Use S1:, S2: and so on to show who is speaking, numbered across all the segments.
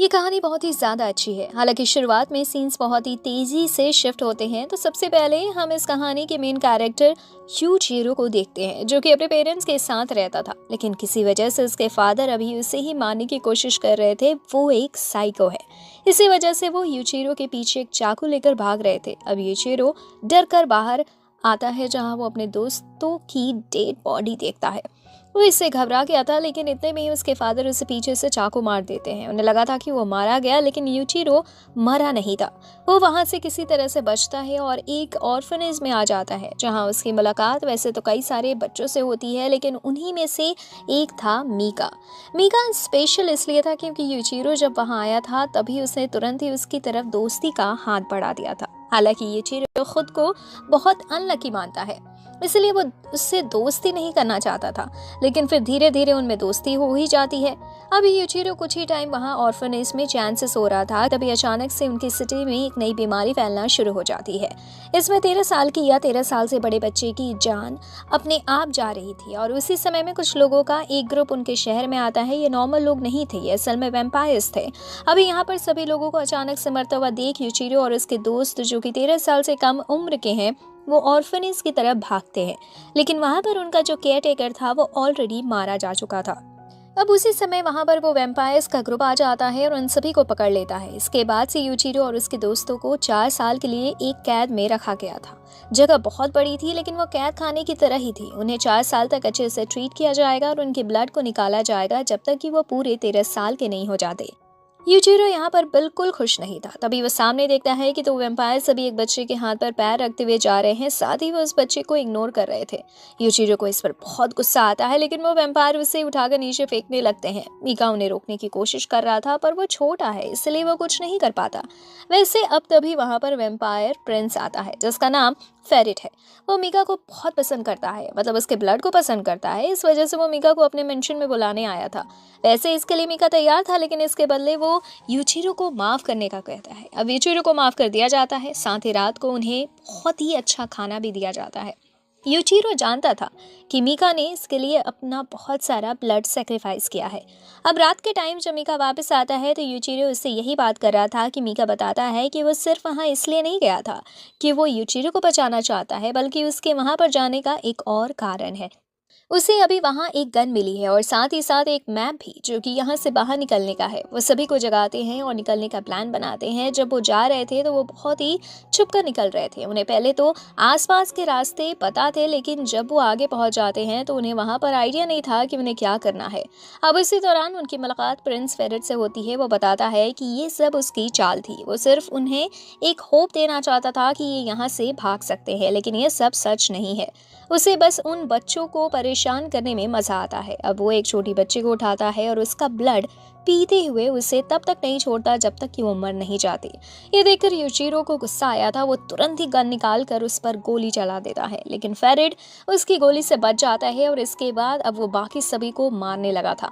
S1: ये कहानी बहुत ही ज़्यादा अच्छी है। हालांकि शुरुआत में सीन्स बहुत ही तेज़ी से शिफ्ट होते हैं। तो सबसे पहले हम इस कहानी के मेन कैरेक्टर यूजीरो को देखते हैं, जो कि अपने पेरेंट्स के साथ रहता था, लेकिन किसी वजह से उसके फादर अभी उसे ही मारने की कोशिश कर रहे थे। वो एक साइको है। इसी वजह से वो यूजीरो के पीछे एक चाकू लेकर भाग रहे थे। अब यूजीरो डर कर बाहर आता है, जहाँ वो अपने दोस्तों की डेड बॉडी देखता है। वो इससे घबरा गया था, लेकिन इतने में ही उसके फादर उसे पीछे से चाकू मार देते हैं। उन्हें लगा था कि वो मारा गया, लेकिन यूचिरो मरा नहीं था। वो वहां से किसी तरह से बचता है और एक ऑर्फनेज में आ जाता है, जहां उसकी मुलाकात वैसे तो कई सारे बच्चों से होती है, लेकिन उन्हीं में से एक था मीका। मीका स्पेशल इसलिए था क्योंकि यूचिरो जब वहां आया था तभी उसने तुरंत ही उसकी तरफ दोस्ती का हाथ बढ़ा दिया था। हालांकि यूचिरो खुद को बहुत अनलकी मानता है, इसलिए वो उससे दोस्ती नहीं करना चाहता था, लेकिन फिर धीरे धीरे उनमें दोस्ती हो ही जाती है। अभी यूचिरो कुछ ही टाइम वहाँ ऑर्फनेज में चैन से सो रहा था, तभी अचानक से उनकी सिटी में एक नई बीमारी फैलना शुरू हो जाती है। इसमें 13 साल की या 13 साल से बड़े बच्चे की जान अपने आप जा रही थी, और उसी समय में कुछ लोगों का एक ग्रुप उनके शहर में आता है। ये नॉर्मल लोग नहीं थे, ये असल में वैम्पायर्स थे। अभी यहाँ पर सभी लोगों को अचानक से मरता हुआ देख यूचिरो और उसके दोस्त, जो कि 13 साल से कम उम्र के हैं, वो ऑर्फनेज की तरफ भागते हैं, लेकिन वहां पर उनका जो केयर टेकर था वो ऑलरेडी मारा जा चुका था। अब उसी समय वहां पर वो वैम्पायर्स का ग्रुप आ जाता है और उन सभी को पकड़ लेता है। इसके बाद से यूचिरो और उसके दोस्तों को 4 साल के लिए एक कैद में रखा गया था। जगह बहुत बड़ी थी, लेकिन वो कैद खाने की तरह ही थी। उन्हें 4 साल तक अच्छे से ट्रीट किया जाएगा और उनके ब्लड को निकाला जाएगा जब तक कि वो पूरे 13 साल के नहीं हो जाते। यूजिरो यहाँ पर बिल्कुल खुश नहीं था। तभी वो सामने देखता है कि तो वैम्पायर सभी एक बच्चे के हाथ पर पैर रखते हुए जा रहे हैं, साथ ही वो उस बच्चे को इग्नोर कर रहे थे। यूजिरो को इस पर बहुत गुस्सा आता है, लेकिन वो वैम्पायर उसे उठाकर नीचे फेंकने लगते हैं। मीका उन्हें रोकने की कोशिश कर रहा था, पर वो छोटा है, इसलिए वो कुछ नहीं कर पाता। वैसे अब तभी वहाँ पर वैम्पायर प्रिंस आता है, जिसका नाम फेरिट है। वो मीका को बहुत पसंद करता है, मतलब उसके ब्लड को पसंद करता है। इस वजह से वो मीका को अपने मेंशन में बुलाने आया था। वैसे इसके लिए मीका तैयार था, लेकिन इसके बदले वो यूचिरो को माफ करने का कहता है। अब यूचिरो को माफ कर दिया जाता है, साथ ही रात को उन्हें बहुत ही अच्छा खाना भी दिया जाता है। यूचिरो जानता था कि मीका ने इसके लिए अपना बहुत सारा ब्लड सेक्रीफाइस किया है। अब रात के टाइम जब मीका वापस आता है तो यूचिरो उससे यही बात कर रहा था कि मीका बताता है कि वो सिर्फ वहाँ इसलिए नहीं गया था कि वो यूचिरो को बचाना चाहता है, बल्कि उसके वहाँ पर जाने का एक और कारण है। उसे अभी वहाँ एक गन मिली है और साथ ही साथ एक मैप भी, जो कि यहाँ से बाहर निकलने का है। वो सभी को जगाते हैं और निकलने का प्लान बनाते हैं। जब वो जा रहे थे तो वो बहुत ही छुप कर निकल रहे थे। उन्हें पहले तो आसपास के रास्ते पता थे, लेकिन जब वो आगे पहुंच जाते हैं तो उन्हें वहाँ पर आइडिया नहीं था कि उन्हें क्या करना है। अब इसी दौरान उनकी मुलाकात प्रिंस फेरिट से होती है। वो बताता है कि ये सब उसकी चाल थी। वो सिर्फ उन्हें एक होप देना चाहता था कि ये यहाँ से भाग सकते हैं, लेकिन ये सब सच नहीं है। उसे बस उन बच्चों को परेशान करने में मजा आता है। अब वो एक छोटी बच्ची को उठाता है और उसका ब्लड पीते हुए उसे तब तक नहीं छोड़ता जब तक कि वो मर नहीं जाती। ये देखकर यूचिरो को गुस्सा आया था। वो तुरंत ही गन निकाल कर उस पर गोली चला देता है, लेकिन फेरिड उसकी गोली से बच जाता है और इसके बाद अब वो बाकी सभी को मारने लगा था।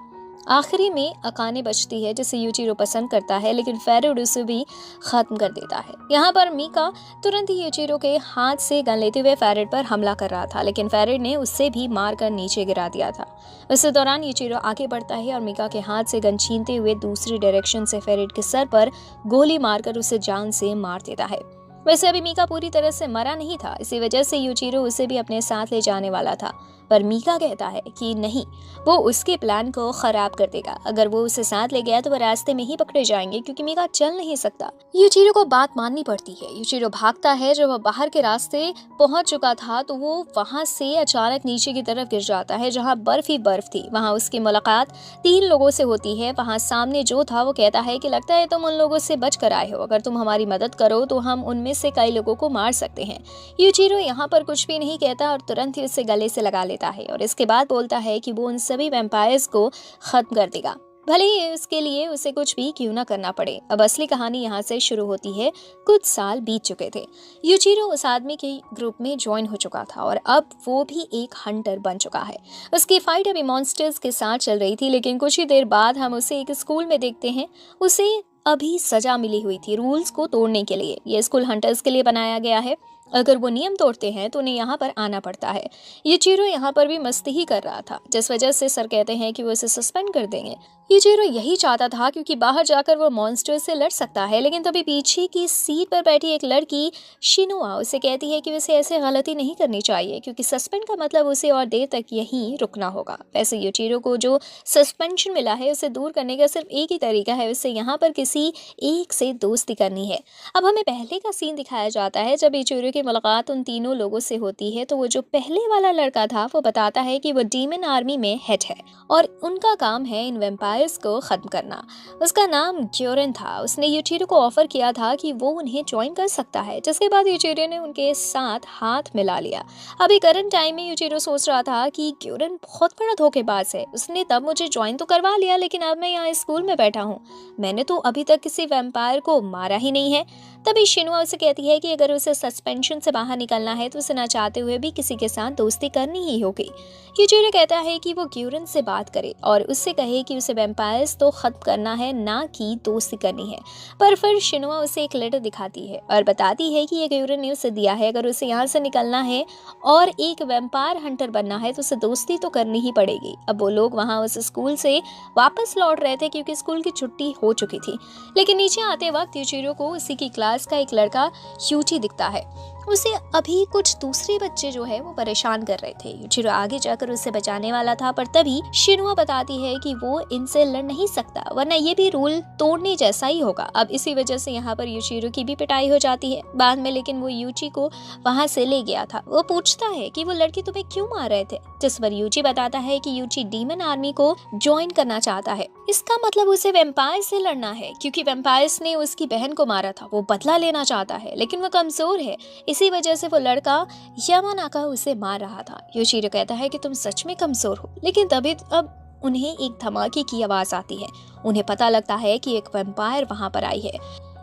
S1: आखिरी में अकाने बचती है, जिसे यूचिरो पसंद करता है, लेकिन फेरिड उसे भी खत्म कर देता है। यहाँ पर मीका तुरंत ही यूचिरो के हाथ से गन लेते हुए फेरिड पर हमला कर रहा था, लेकिन फेरिड ने उससे भी मारकर नीचे गिरा दिया था। इस दौरान यूचिरो आगे बढ़ता है और मीका के हाथ से गन छीनते हुए दूसरी डायरेक्शन से फेरिड के सर पर गोली मारकर उसे जान से मार देता है। वैसे अभी मीका पूरी तरह से मरा नहीं था, इसी वजह से यूचिरो उसे भी अपने साथ ले जाने वाला था, पर मीका कहता है कि नहीं, वो उसके प्लान को खराब कर देगा। अगर वो उसे साथ ले गया तो वो रास्ते में ही पकड़े जाएंगे, क्योंकि मीका चल नहीं सकता। यूचिरो को बात माननी पड़ती है। यूचिरो भागता है। जब वो बाहर के रास्ते पहुंच चुका था तो वो वहां से अचानक नीचे की तरफ गिर जाता है, जहां बर्फ ही बर्फ थी। वहां उसकी मुलाकात 3 लोगों से होती है। वहां सामने जो था वो कहता है कि लगता है तुम उन लोगों से बच कर आए हो, अगर तुम हमारी मदद करो तो हम उनमें से कई लोगों को मार सकते हैं। यूचिरो यहाँ पर कुछ भी नहीं कहता और तुरंत ही उसे गले से लगा लेता है, और इसके बाद बोलता है कि वो उन सभी वैम्पायर्स को खत्म कर देगा, भले ही उसके लिए उसे कुछ भी क्यों ना करना पड़े। अब असली कहानी यहाँ से शुरू होती है। कुछ साल बीत चुके थे। यूचिरो उस आदमी के ग्रुप में ज्वाइन हो चुका था और अब वो भी एक हंटर बन चुका है। उसकी फाइट अभी मॉन्स्टर्स के साथ चल रही थी, लेकिन कुछ ही देर बाद हम उसे एक स्कूल में देखते हैं। उसे अभी सजा मिली हुई थी रूल्स को तोड़ने के लिए। ये स्कूल हंटर्स के लिए बनाया गया है। अगर वो नियम तोड़ते हैं तो उन्हें यहाँ पर आना पड़ता है। ये चीरो यहाँ पर भी मस्ती ही कर रहा था, जिस वजह से सर कहते हैं कि वो इसे सस्पेंड कर देंगे। यूजिरो यही चाहता था क्योंकि बाहर जाकर वो मॉन्स्टर से लड़ सकता है, लेकिन तभी पीछे की सीट पर बैठी एक लड़की शिनुआ उसे कहती है कि उसे ऐसे गलती नहीं करनी चाहिए क्योंकि सस्पेंड का मतलब उसे और देर तक यहीं रुकना होगा। वैसे यूजिरो को जो सस्पेंशन मिला है उसे दूर करने का सिर्फ एक ही तरीका है, उसे यहाँ पर किसी एक से दोस्ती करनी है। अब हमें पहले का सीन दिखाया जाता है जब यूजिरो की मुलाकात उन तीनों लोगों से होती है, तो वो जो पहले वाला लड़का था वो बताता है कि वो डीमन आर्मी में हेड है और उनका काम है इन वेम्पायर्स को खत्म करना। उसका नाम ग्योरन था। उसने यूचिरो को ऑफर किया था कि वो उन्हें ज्वाइन कर सकता है, जिसके बाद यूचिरो ने उनके साथ हाथ मिला लिया। अभी करंट टाइम में यूचिरो सोच रहा था कि ग्योरन बहुत बड़ा धोखेबाज है। उसने तब मुझे ज्वाइन तो करवा लिया, लेकिन अब मैं यहाँ स्कूल में बैठा हूँ। मैंने तो अभी तक किसी वेम्पायर को मारा ही नहीं है। तभी शिनुआ उसे कहती है कि अगर उसे सस्पेंशन से बाहर निकलना है तो उसे ना चाहते हुए भी किसी के साथ दोस्ती करनी ही होगी। यूचिरो कहता है कि वो ग्योरन से बात करे और उससे कहे कि उसे वेम्पायर्स तो खत्म करना है, ना कि दोस्ती करनी है। पर फिर शिनुआ उसे एक लेटर दिखाती है और बताती है कि ये ग्योरन ने उसे दिया है। अगर उसे यहाँ से निकलना है और एक वेम्पायर हंटर बनना है तो उसे दोस्ती तो करनी ही पड़ेगी। अब वो लोग वहाँ उस स्कूल से वापस लौट रहे थे क्योंकि स्कूल की छुट्टी हो चुकी थी, लेकिन नीचे आते वक्त यूचिरो को उसी की क्लास का एक लड़का यूची दिखता है। उसे अभी कुछ दूसरे बच्चे जो है वो परेशान कर रहे थे। यूचिरो आगे जाकर उसे बचाने वाला था, पर तभी शिनुआ बताती है कि वो इनसे लड़ नहीं सकता, वरना ये भी रूल तोड़ने जैसा ही होगा। अब इसी वजह से यहाँ पर यूचिरो की भी पिटाई हो जाती है बाद में, लेकिन वो यूची को वहां से ले गया था। वो पूछता है कि वो लड़की तुम्हें क्यों मार रहे थे, जिस पर यूची बताता है कि यूची डीमन आर्मी को ज्वाइन करना चाहता है। इसका मतलब उसे वेम्पायर से लड़ना है क्योंकि वेम्पायर्स ने उसकी बहन को मारा था। वो बदला लेना चाहता है, लेकिन वो कमजोर है, इसी वजह से वो लड़का यामानाका उसे मार रहा था। योशिरो कहता है कि तुम सच में कमजोर हो, लेकिन तभी अब उन्हें एक धमाके की आवाज आती है। उन्हें पता लगता है कि एक वैम्पायर वहां पर आई है।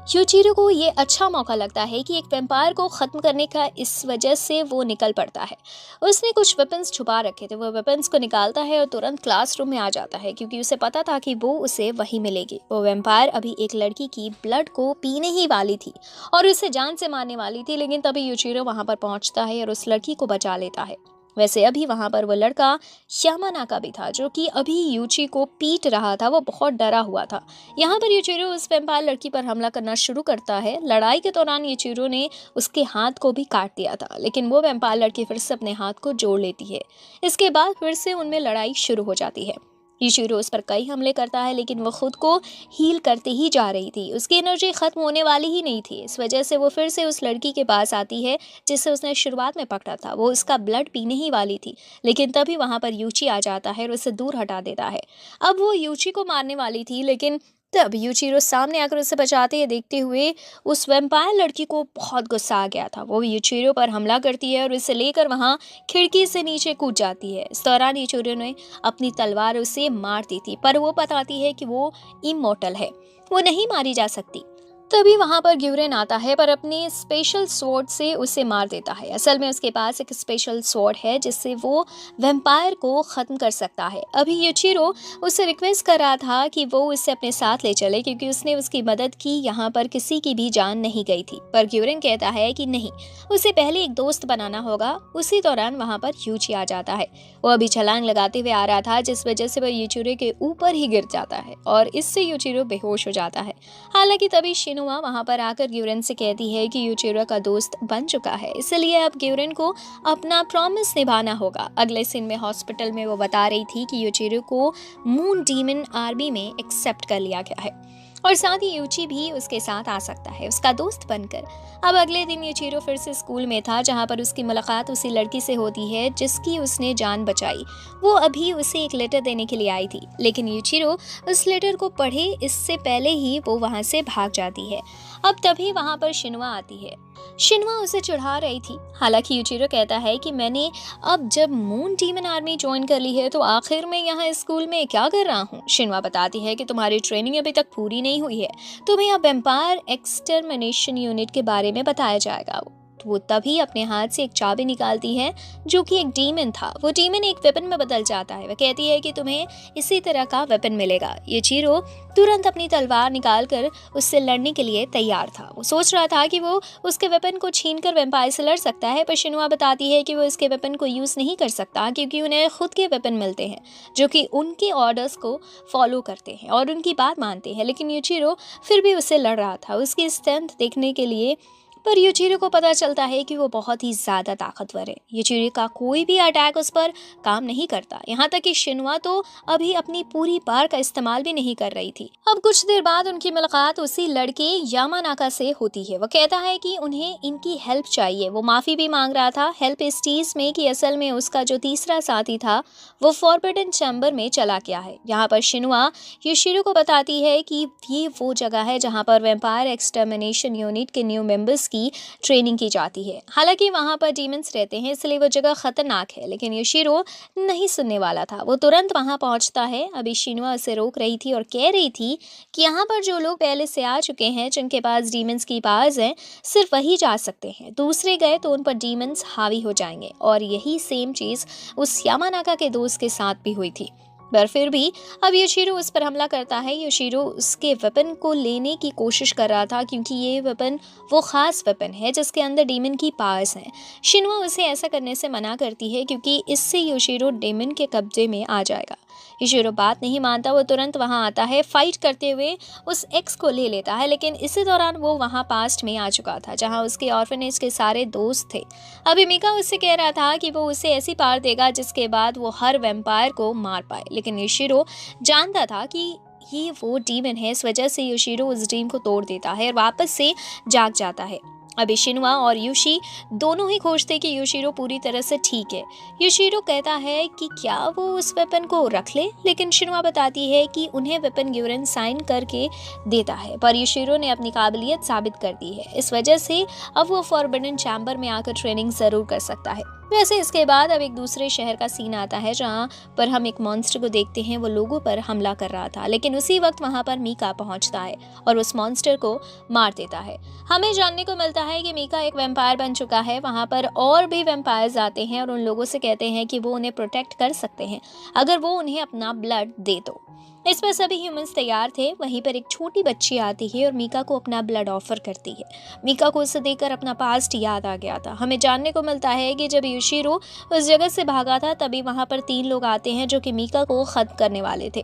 S1: यूचिरो को ये अच्छा मौका लगता है कि एक वैम्पायर को खत्म करने का, इस वजह से वो निकल पड़ता है। उसने कुछ वेपन्स छुपा रखे थे, वो वेपन्स को निकालता है और तुरंत क्लासरूम में आ जाता है क्योंकि उसे पता था कि वो उसे वहीं मिलेगी। वो वैम्पायर अभी एक लड़की की ब्लड को पीने ही वाली थी और उसे जान से मारने वाली थी, लेकिन तभी यूचिरो वहां पर पहुंचता है और उस लड़की को बचा लेता है। वैसे अभी वहां पर वो लड़का यामानाका भी था जो कि अभी यूची को पीट रहा था। वो बहुत डरा हुआ था। यहाँ पर यूचिरो उस वैम्पायर लड़की पर हमला करना शुरू करता है। लड़ाई के दौरान यूचिरो ने उसके हाथ को भी काट दिया था, लेकिन वो वैम्पायर लड़की फिर से अपने हाथ को जोड़ लेती है। इसके बाद फिर से उनमें लड़ाई शुरू हो जाती है। यूशिरो उस पर कई हमले करता है, लेकिन वो खुद को हील करते ही जा रही थी। उसकी एनर्जी खत्म होने वाली ही नहीं थी। इस वजह से वो फिर से उस लड़की के पास आती है जिससे उसने शुरुआत में पकड़ा था। वो उसका ब्लड पीने ही वाली थी, लेकिन तभी वहां पर यूची आ जाता है और उसे दूर हटा देता है। अब वो यूची को मारने वाली थी, लेकिन तब यूचिरो सामने आकर उसे बचाते हुए देखते हुए उस वैम्पायर लड़की को बहुत गुस्सा आ गया था। वो यूचिरो पर हमला करती है और उसे लेकर वहां खिड़की से नीचे कूद जाती है। इस दौरान यूचिरो ने अपनी तलवार उसे मार दी थी, पर वो बताती है कि वो इमोर्टल है, वो नहीं मारी जा सकती। तभी वहां पर ग्यूरेन आता है, पर अपने स्पेशल स्वॉर्ड से उसे मार देता है। असल में उसके पास एक स्पेशल स्वॉर्ड है जिससे वो वैम्पायर को खत्म कर सकता है। अभी यूचिरो उससे रिक्वेस्ट कर रहा था कि वो उसे अपने साथ ले चले क्योंकि उसने उसकी मदद की, यहाँ पर किसी की भी जान नहीं गई थी। पर ग्यूरेन कहता है कि नहीं, उसे पहले एक दोस्त बनाना होगा। उसी दौरान वहां पर यूची आ जाता है। वो अभी छलांग लगाते हुए आ रहा था, जिस वजह से वह यूचिरो के ऊपर ही गिर जाता है और इससे यूचिरो बेहोश हो जाता है। हालांकि तभी शिनुआ वहां पर आकर ग्यूरेन से कहती है कि यूचिरो का दोस्त बन चुका है, इसलिए अब ग्यूरेन को अपना प्रॉमिस निभाना होगा। अगले सीन में हॉस्पिटल में वो बता रही थी कि यूचिरो को मून डीमन आर्मी में एक्सेप्ट कर लिया गया है और साथ ही यूची भी उसके साथ आ सकता है उसका दोस्त बनकर। अब अगले दिन यूचिरो फिर से स्कूल में था, जहां पर उसकी मुलाकात उसी लड़की से होती है जिसकी उसने जान बचाई। वो अभी उसे एक लेटर देने के लिए आई थी, लेकिन यूचिरो उस लेटर को पढ़े इससे पहले ही वो वहां से भाग जाती है। अब तभी वहां पर शिनुआ आती है। शिनुआ उसे चिढ़ा रही थी। हालांकि यूचिरो कहता है कि मैंने अब जब मून डीमन आर्मी ज्वाइन कर ली है तो आखिर में यहाँ स्कूल में क्या कर रहा हूँ। शिनुआ बताती है कि तुम्हारी ट्रेनिंग अभी तक पूरी नहीं हुई है, तुम्हें अब वैम्पायर एक्सटर्मिनेशन यूनिट के बारे में बताया जाएगा। तो वो तभी अपने हाथ से एक चाबी निकालती है जो कि एक डीमन था। वो डीमन एक वेपन में बदल जाता है। वह कहती है कि तुम्हें इसी तरह का वेपन मिलेगा। यूचिरो तुरंत अपनी तलवार निकालकर उससे लड़ने के लिए तैयार था। वो सोच रहा था कि वो उसके वेपन को छीनकर वैम्पायर से लड़ सकता है, पर शिनुआ बताती है कि वो इसके वेपन को यूज़ नहीं कर सकता क्योंकि उन्हें खुद के वेपन मिलते हैं जो कि उनके ऑर्डर्स को फॉलो करते हैं और उनकी बात मानते हैं। लेकिन यूचिरो फिर भी उससे लड़ रहा था उसकी स्ट्रेंथ देखने के लिए, पर यूचिरो को पता चलता है कि वो बहुत ही ज़्यादा ताकतवर है। यूचिरो का कोई भी अटैक उस पर काम नहीं करता, यहाँ तक कि शिनुआ तो अभी अपनी पूरी पावर का इस्तेमाल भी नहीं कर रही थी। अब कुछ देर बाद उनकी मुलाकात उसी लड़के यामानाका से होती है। वो कहता है कि उन्हें इनकी हेल्प चाहिए। वो माफ़ी भी मांग रहा था, हेल्प इस चीज़ में कि असल में उसका जो तीसरा साथी था वो फॉरबिडन चैम्बर में चला गया है। यहाँ पर शिनुआ यूशिरो को बताती है कि ये वो जगह है जहाँ पर वैम्पायर एक्सटर्मिनेशन यूनिट के न्यू मेंबर्स की ट्रेनिंग की जाती है। हालांकि वहाँ पर डीमंस रहते हैं इसलिए वो जगह खतरनाक है, लेकिन यूशिरो नहीं सुनने वाला था। वो तुरंत वहाँ पहुँचता है। अभी शिनुआ उसे रोक रही थी और कह रही थी कि यहाँ पर जो लोग पहले से आ चुके हैं, जिनके पास डीमंस की पावर्स हैं, सिर्फ वही जा सकते हैं। दूसरे गए तो उन पर डीमंस हावी हो जाएंगे। और यही सेम चीज़ उस यामानाका के दोस्त के साथ भी हुई थी। पर फिर भी अब यूशिरो उस पर हमला करता है। यूशिरो उसके वेपन को लेने की कोशिश कर रहा था क्योंकि ये वेपन वो ख़ास वेपन है जिसके अंदर डीमन की पावर्स हैं। शिनुआ उसे ऐसा करने से मना करती है क्योंकि इससे यूशिरो डीमन के कब्जे में आ जाएगा। यूशिरो बात नहीं मानता। वो तुरंत वहाँ आता है, फाइट करते हुए उस एक्स को ले लेता है, लेकिन इसी दौरान वो वहाँ पास्ट में आ चुका था जहाँ उसके ऑर्फनेज के सारे दोस्त थे। अभी मीका उससे कह रहा था कि वो उसे ऐसी पावर देगा जिसके बाद वो हर वैम्पायर को मार पाए, लेकिन यूशिरो जानता था कि ये वो डीमन है। इस वजह से यूशिरो उस ड्रीम को तोड़ देता है और वापस से जाग जाता है। अभी शिनुआ और यूशी दोनों ही खोजते कि यूशिरो पूरी तरह से ठीक है। यूशिरो कहता है कि क्या वो उस वेपन को रख ले, लेकिन शिनुआ बताती है कि उन्हें वेपन ग्यूरन साइन करके देता है, पर यूशिरो ने अपनी काबिलियत साबित कर दी है। इस वजह से अब वो फॉरबिडन चैम्बर में आकर ट्रेनिंग ज़रूर कर सकता है। वैसे इसके बाद अब एक दूसरे शहर का सीन आता है जहाँ पर हम एक मॉन्स्टर को देखते हैं। वो लोगों पर हमला कर रहा था, लेकिन उसी वक्त वहाँ पर मीका पहुँचता है और उस मॉन्स्टर को मार देता है। हमें जानने को मिलता है कि मीका एक वैम्पायर बन चुका है। वहाँ पर और भी वैम्पायर्स आते हैं और उन लोगों से कहते हैं कि वो उन्हें प्रोटेक्ट कर सकते हैं अगर वो उन्हें अपना ब्लड दे दो। इस पर सभी ह्यूमंस तैयार थे। वहीं पर एक छोटी बच्ची आती है और मीका को अपना ब्लड ऑफर करती है। मीका को उसे देखकर अपना पास्ट याद आ गया था। हमें जानने को मिलता है कि जब यूशिरो उस जगह से भागा था तभी वहाँ पर 3 लोग आते हैं जो कि मीका को खत्म करने वाले थे,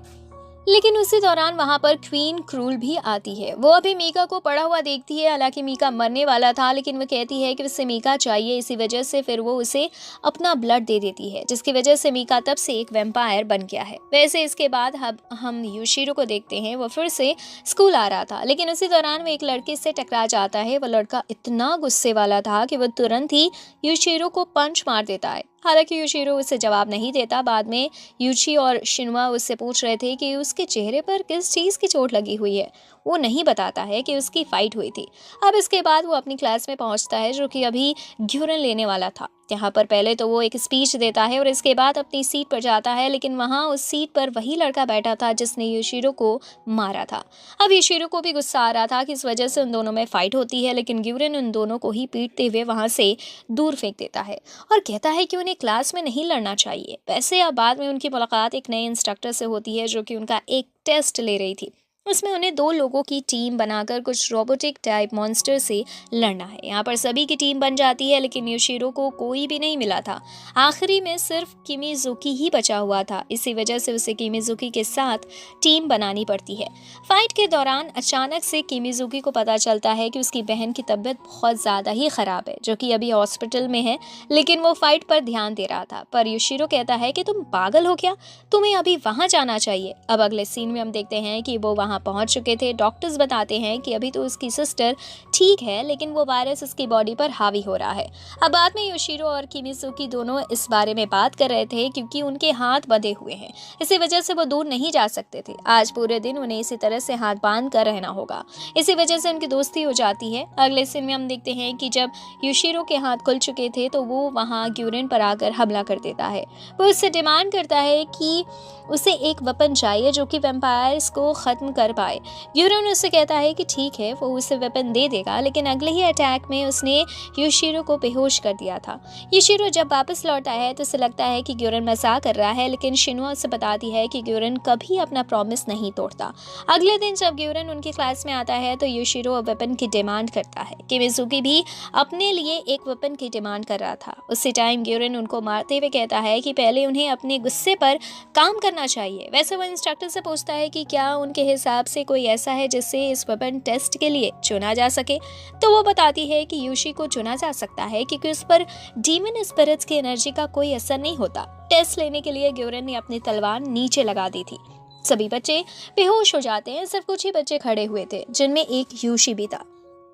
S1: लेकिन उसी दौरान वहाँ पर क्वीन क्रूल भी आती है। वो अभी मीका को पड़ा हुआ देखती है। हालांकि मीका मरने वाला था, लेकिन वो कहती है कि उसे मीका चाहिए, इसी वजह से फिर वो उसे अपना ब्लड दे देती है, जिसकी वजह से मीका तब से एक वैम्पायर बन गया है। वैसे इसके बाद हम यूशिरो को देखते हैं। वो फिर से स्कूल आ रहा था, लेकिन उसी दौरान वो एक लड़के से टकरा जाता है। वो लड़का इतना गुस्से वाला था कि वो तुरंत ही यूशिरो को पंच मार देता है। हालांकि यूशिरो उससे जवाब नहीं देता। बाद में यूची और शिनुआ उससे पूछ रहे थे कि उसके चेहरे पर किस चीज़ की चोट लगी हुई है। वो नहीं बताता है कि उसकी फाइट हुई थी। अब इसके बाद वो अपनी क्लास में पहुंचता है जो कि अभी ग्यूरन लेने वाला था। यहाँ पर पहले तो वो एक स्पीच देता है और इसके बाद अपनी सीट पर जाता है, लेकिन वहाँ उस सीट पर वही लड़का बैठा था जिसने यूशिरो को मारा था। अब यूशिरो को भी गुस्सा आ रहा था कि इस वजह से उन दोनों में फाइट होती है, लेकिन ग्यूरन उन दोनों को ही पीटते हुए वहाँ से दूर फेंक देता है और कहता है कि उन्हें क्लास में नहीं लड़ना चाहिए। वैसे अब बाद में उनकी मुलाकात एक नए इंस्ट्रक्टर से होती है जो कि उनका एक टेस्ट ले रही थी। उसमें उन्हें 2 लोगों की टीम बनाकर कुछ रोबोटिक टाइप मॉन्स्टर से लड़ना है। यहाँ पर सभी की टीम बन जाती है, लेकिन यूशिरो को कोई भी नहीं मिला था। आखिरी में सिर्फ किमिजुकी ही बचा हुआ था। इसी वजह से उसे किमिजुकी के साथ टीम बनानी पड़ती है। फाइट के दौरान अचानक से किमिजुकी को पता चलता है कि उसकी बहन की तबीयत बहुत ज़्यादा ही ख़राब है, जो कि अभी हॉस्पिटल में है, लेकिन वो फाइट पर ध्यान दे रहा था। पर यूशिरो कहता है कि तुम पागल हो क्या, तुम्हें अभी वहाँ जाना चाहिए। अब अगले सीन में हम देखते हैं कि वो वहाँ पहुंच चुके थे। डॉक्टर्स बताते हैं कि अभी तो उसकी सिस्टर ठीक है, लेकिन वो वायरस उसकी बॉडी पर हावी हो रहा है। अब बाद में यूशिरो और किमिजुकी दोनों इस बारे में बात कर रहे थे क्योंकि उनके हाथ बंधे हुए हैं, इसी वजह से वो दूर नहीं जा सकते थे। आज पूरे दिन उन्हें इसी तरह से हाथ बांध कर रहना होगा, इसी वजह से उनकी दोस्ती हो जाती है। अगले सीन में हम देखते हैं कि जब यूशिरो के हाथ खुल चुके थे तो वो वहाँ ग्यूरन पर आकर हमला कर देता है। वो उससे डिमांड करता है कि उसे एक वेपन चाहिए जो कि वैम्पायर्स को ख़त्म कर कर पाए। ग्यूरन उससे कहता है कि ठीक है, वो उसे वेपन दे देगा, लेकिन अगले ही अटैक में उसने यूशिरो को बेहोश कर दिया था। यूशिरो जब वापस लौटा है तो उसे लगता है कि ग्यूरन मजाक कर रहा है, लेकिन शिनुआ उसे बताती है कि ग्यूरन कभी अपना प्रॉमिस नहीं तोड़ता। अगले दिन जब ग्यूरन उनकी क्लास में आता है तो यूशिरो वेपन की डिमांड करता है। किमिजुकी भी अपने लिए एक वेपन की डिमांड कर रहा था। उसी टाइम ग्यूरन उनको मारते हुए कहता है कि पहले उन्हें अपने गुस्से पर काम करना चाहिए। वैसे वो इंस्ट्रक्टर से पूछता है कि क्या उनके हिसाब से कोई ऐसा है जिससे इस वेपन टेस्ट के लिए चुना जा सके, तो वो बताती है कि यूशी को चुना जा सकता है क्योंकि उस पर डीमन स्पिरिट्स की एनर्जी का कोई असर नहीं होता। टेस्ट लेने के लिए ग्यूरन ने अपनी तलवार नीचे लगा दी थी। सभी बच्चे बेहोश हो जाते हैं, सिर्फ कुछ ही बच्चे खड़े हुए थे, जिनमें एक यूशी भी था।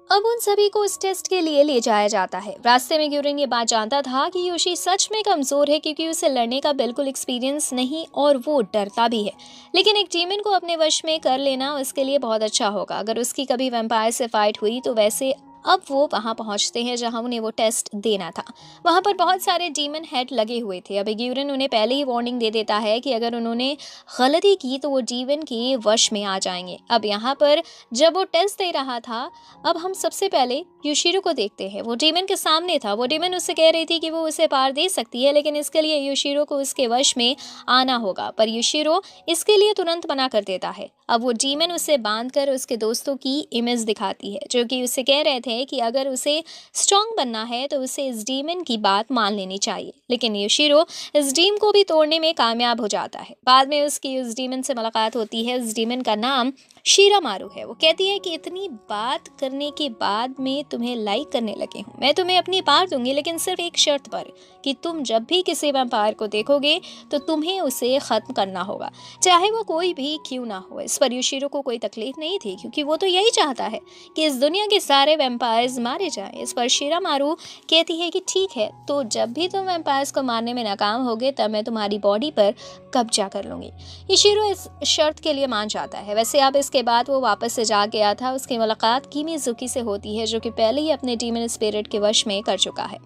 S1: अब उन सभी को इस टेस्ट के लिए ले जाया जाता है। रास्ते में ग्यूरन ये बात जानता था कि यूशी सच में कमजोर है क्योंकि उसे लड़ने का बिल्कुल एक्सपीरियंस नहीं और वो डरता भी है। लेकिन एक डीमन को अपने वश में कर लेना उसके लिए बहुत अच्छा होगा। अगर उसकी कभी वैम्पायर से फाइट हुई तो वैसे अब वो वहां पहुंचते हैं जहां उन्हें वो टेस्ट देना था। वहां पर बहुत सारे डीमन हेड लगे हुए थे। अभी ग्यूरन उन्हें पहले ही वार्निंग दे देता है कि अगर उन्होंने गलती की तो वो डीमन के वश में आ जाएंगे। अब यहाँ पर जब वो टेस्ट दे रहा था, अब हम सबसे पहले यूशिरो को देखते हैं। वो डीमन के सामने था। वो डीमन उससे कह रही थी कि वो उसे पार दे सकती है, लेकिन इसके लिए यूशिरो को उसके वश में आना होगा। पर यूशिरो इसके लिए तुरंत मना कर देता है। अब वो डीमन उसे बांधकर उसके दोस्तों की इमेज दिखाती है, जो कि उससे कह रहे थे कि अगर उसे स्ट्रांग बनना है तो उसे इस डीमन की बात मान लेनी चाहिए। लेकिन यूशिरो इस डीम को भी तोड़ने में कामयाब हो जाता है। बाद में उसकी उस डीमन से मुलाकात होती है। इस डीमन का नाम शीरामारू है। वो कहती है कि इतनी बात करने के बाद में तुम्हें लाइक करने लगे हूँ। मैं तुम्हें अपनी पार दूंगी, लेकिन सिर्फ एक शर्त पर, कि तुम जब भी किसी वैम्पायर को देखोगे तो तुम्हें उसे खत्म करना होगा, चाहे वो कोई भी क्यों ना हो। इस पर यूशिरो को कोई तकलीफ नहीं थी क्योंकि वो तो यही चाहता है कि इस दुनिया के सारे वैम्पायर्स मारे जाएं। इस पर शीरामारू कहती है कि ठीक है, तो जब भी तुम वैम्पायर्स को मारने में नाकाम होगे तब मैं तुम्हारी बॉडी पर कब्जा कर लूंगी। यूशिरो इस शर्त के लिए मान जाता है। वैसे अब इसके बाद वो वापस से जा गया था। उसकी मुलाकात किमिजुकी से होती है, जो कि पहले ही अपने डीमन स्पिरिट के वश में कर चुका है।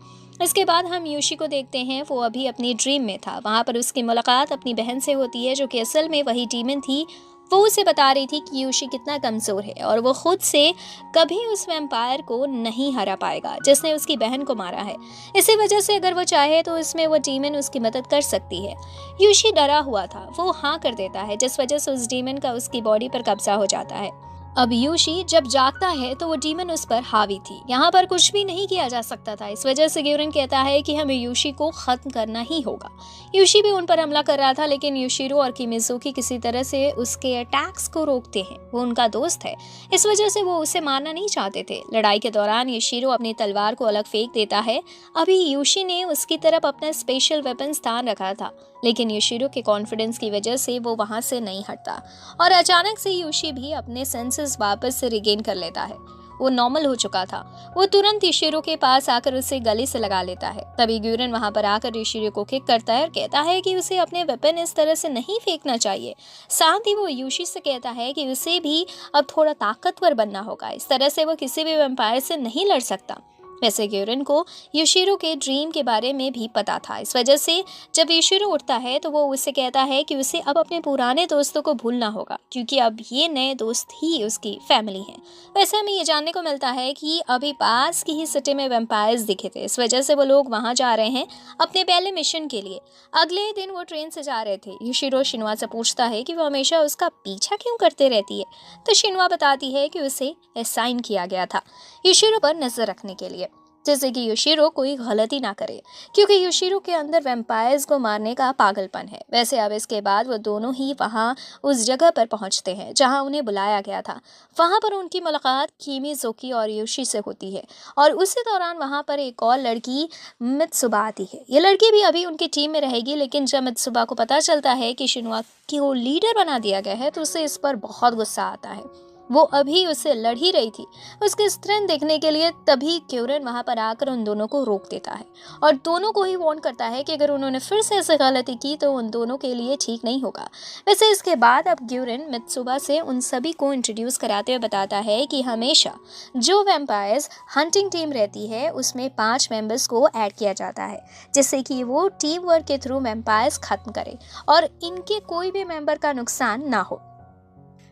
S1: इसके बाद हम यूशी को देखते हैं। वो अभी अपनी ड्रीम में था। वहाँ पर उसकी मुलाकात अपनी बहन से होती है, जो कि असल में वही डीमन थी। वो उसे बता रही थी कि यूशी कितना कमज़ोर है और वो खुद से कभी उस वैम्पायर को नहीं हरा पाएगा जिसने उसकी बहन को मारा है। इसी वजह से अगर वो चाहे तो इसमें वो डीमन उसकी मदद कर सकती है। यूशी डरा हुआ था। वो हाँ कर देता है, जिस वजह से उस डीमन का उसकी बॉडी पर कब्जा हो जाता है। अब यूशी जब जागता है तो वो डीमन उस पर हावी थी। यहाँ पर कुछ भी नहीं किया जा सकता था। इस वजह से ग्यूरन कहता है कि हमें यूशी को खत्म करना ही होगा। यूशी भी उन पर हमला कर रहा था, लेकिन यूशिरो और किमिजुकी किसी तरह से उसके अटैक्स को रोकते हैं। वो उनका दोस्त है, इस वजह से वो उसे मारना नहीं चाहते थे। लड़ाई के दौरान यूशिरो अपनी तलवार को अलग फेंक देता है। अभी यूशी ने उसकी तरफ अपना स्पेशल वेपन स्थान रखा था, लेकिन यूशिरो के कॉन्फिडेंस की वजह से वो वहां से नहीं हटता और अचानक से यूशी भी अपने सेंसेस वापस से रिगेन कर लेता है। वो नॉर्मल हो चुका था। वो तुरंत यूशिरो के पास आकर उसे गले से लगा लेता है। तभी ग्यूरन वहां पर आकर यूशिरो को किक करता है और कहता है कि उसे अपने वेपन इस तरह से नहीं फेंकना चाहिए। साथ ही वो यूशी से कहता है कि उसे भी अब थोड़ा ताकतवर बनना होगा, इस तरह से वो किसी भी वैम्पायर से नहीं लड़ सकता। वैसे ग्यूरन को यूशिरो के ड्रीम के बारे में भी पता था। इस वजह से जब यूशिरो उठता है तो वो उसे कहता है कि उसे अब अपने पुराने दोस्तों को भूलना होगा, क्योंकि अब ये नए दोस्त ही उसकी फैमिली हैं। वैसे हमें ये जानने को मिलता है कि अभी पास की ही सिटी में वैम्पायर्स दिखे थे। इस वजह से वो लोग वहाँ जा रहे हैं अपने पहले मिशन के लिए। अगले दिन वो ट्रेन से जा रहे थे। यूशिरो शिनुआ से पूछता है कि वो हमेशा उसका पीछा क्यों करते रहती है, तो शिनुआ बताती है कि उसे असाइन किया गया था यूशिरो पर नजर रखने के लिए, जैसे कि यूशिरो कोई गलती ना करे, क्योंकि यूशिरो के अंदर वैम्पायर्स को मारने का पागलपन है। वैसे अब इसके बाद वो दोनों ही वहाँ उस जगह पर पहुँचते हैं जहाँ उन्हें बुलाया गया था। वहाँ पर उनकी मुलाकात किमिजुकी और यूशी से होती है और उसी दौरान वहाँ पर एक और लड़की मित्सुबा आती है। ये लड़की भी अभी उनकी टीम में रहेगी, लेकिन जब मित्सुबा को पता चलता है कि शिनुआ को लीडर बना दिया गया है तो उसे इस पर बहुत गुस्सा आता है। वो अभी उससे लड़ ही रही थी उसकी स्ट्रेंथ देखने के लिए। तभी ग्यूरन वहां पर आकर उन दोनों को रोक देता है और दोनों को ही वार्न करता है कि अगर उन्होंने फिर से ऐसे गलती की तो उन दोनों के लिए ठीक नहीं होगा। वैसे इसके बाद अब ग्यूरन मित्सुबा से उन सभी को इंट्रोड्यूस कराते हुए बताता है कि हमेशा जो वैम्पायर्स हंटिंग टीम रहती है उसमें 5 मेंबर्स को ऐड किया जाता है, जिससे कि वो टीम वर्क के थ्रू वैम्पायर्स खत्म करे और इनके कोई भी मेंबर का नुकसान ना हो।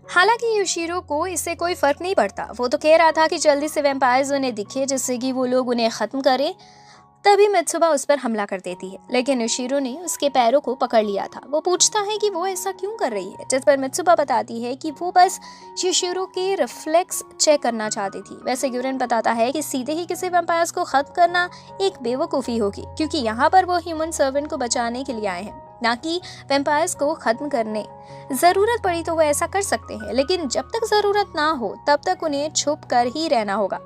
S1: हालांकि योशिरो को इससे कोई फर्क नहीं पड़ता। वो तो कह रहा था कि जल्दी से वैम्पायर्स उन्हें दिखे जिससे कि वो लोग उन्हें खत्म करें। तभी मित्सुबा उस पर हमला कर देती है, लेकिन योशिरो ने उसके पैरों को पकड़ लिया था। वो पूछता है कि वो ऐसा क्यों कर रही है, जिस पर मित्सुबा बताती है कि वो बस योशिरो के रिफ्लेक्स चेक करना चाहती थी। वैसे यूरेन बताता है कि सीधे ही किसी वैम्पायर्स को खत्म करना एक बेवकूफ़ी होगी, क्योंकि यहाँ पर वो ह्यूमन सर्वेंट को बचाने के लिए आए हैं, ना कि वैम्पायर्स को खत्म करने। ज़रूरत पड़ी तो वो ऐसा कर सकते हैं, लेकिन जब तक ज़रूरत ना हो तब तक उन्हें छुप कर ही रहना होगा।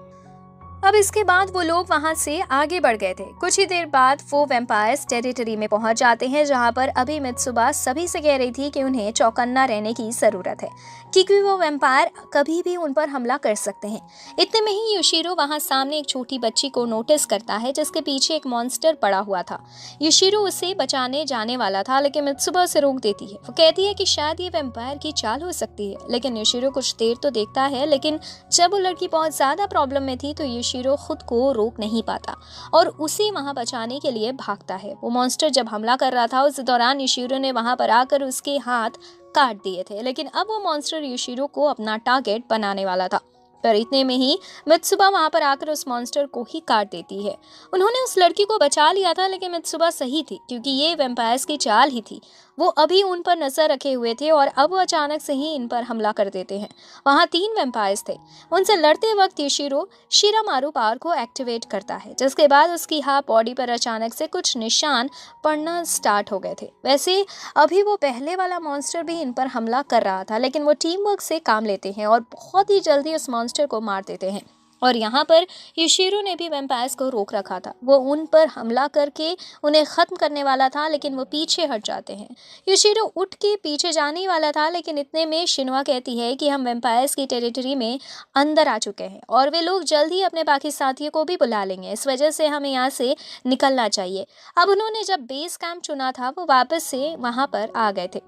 S1: अब इसके बाद वो लोग वहां से आगे बढ़ गए थे। कुछ ही देर बाद वो वैम्पायर्स टेरिटरी में पहुंच जाते हैं, जहां पर अभी मित्सुबा सभी से कह रही थी कि उन्हें चौकन्ना रहने की जरूरत है, क्योंकि वो वैम्पायर कभी भी उन पर हमला कर सकते हैं। इतने में ही योशिरो वहां सामने एक छोटी बच्ची को नोटिस करता है, जिसके पीछे एक मॉन्स्टर पड़ा हुआ था। योशिरो उसे बचाने जाने वाला था, लेकिन मित्सुबा उसे रोक देती है। वो कहती है कि शायद ये वैम्पायर की चाल हो सकती है, लेकिन योशिरो कुछ देर तो देखता है, लेकिन जब वो लड़की बहुत ज्यादा प्रॉब्लम में थी तो योशिरो खुद को रोक नहीं पाता और उसे वहां बचाने के लिए भागता है। वो मॉन्स्टर जब हमला कर रहा था उस दौरान योशिरो ने वहां पर आकर उसके हाथ काट दिए थे, लेकिन अब वो मॉन्स्टर योशिरो को अपना टारगेट बनाने वाला था। पर इतने में ही मित्सुबा वहां पर आकर उस मॉन्स्टर को ही काट देती है। उन्होंने उस लड़की को बचा लिया था, लेकिन मित्सुबा सही थी, क्योंकि ये वैम्पायर्स की चाल ही थी। वो अभी उन पर नजर रखे हुए थे और अब वो अचानक से ही इन पर हमला कर देते हैं। वहां 3 वैम्पायर्स थे। उनसे लड़ते वक्त योशिरो शिरामारू पावर को एक्टिवेट करता है, जिसके बाद उसकी बॉडी पर अचानक से कुछ निशान पड़ना स्टार्ट हो गए थे। वैसे अभी वो पहले वाला मॉन्स्टर भी इन पर हमला कर रहा था, लेकिन वो टीम वर्क से काम लेते हैं और बहुत ही जल्दी उस मॉन्स्टर को मार देते हैं। और यहाँ पर योशिरो ने भी वैम्पायर्स को रोक रखा था। वो उन पर हमला करके उन्हें खत्म करने वाला था, लेकिन वो पीछे हट जाते हैं। योशिरो उठ के पीछे जाने वाला था, लेकिन इतने में शिनवा कहती है कि हम वैम्पायर्स की टेरिटरी में अंदर आ चुके हैं और वे लोग जल्द ही अपने बाकी साथियों को भी बुला लेंगे। इस वजह से हमें यहाँ से निकलना चाहिए। अब उन्होंने जब बेस कैंप चुना था वो वापस से वहाँ पर आ गए थे।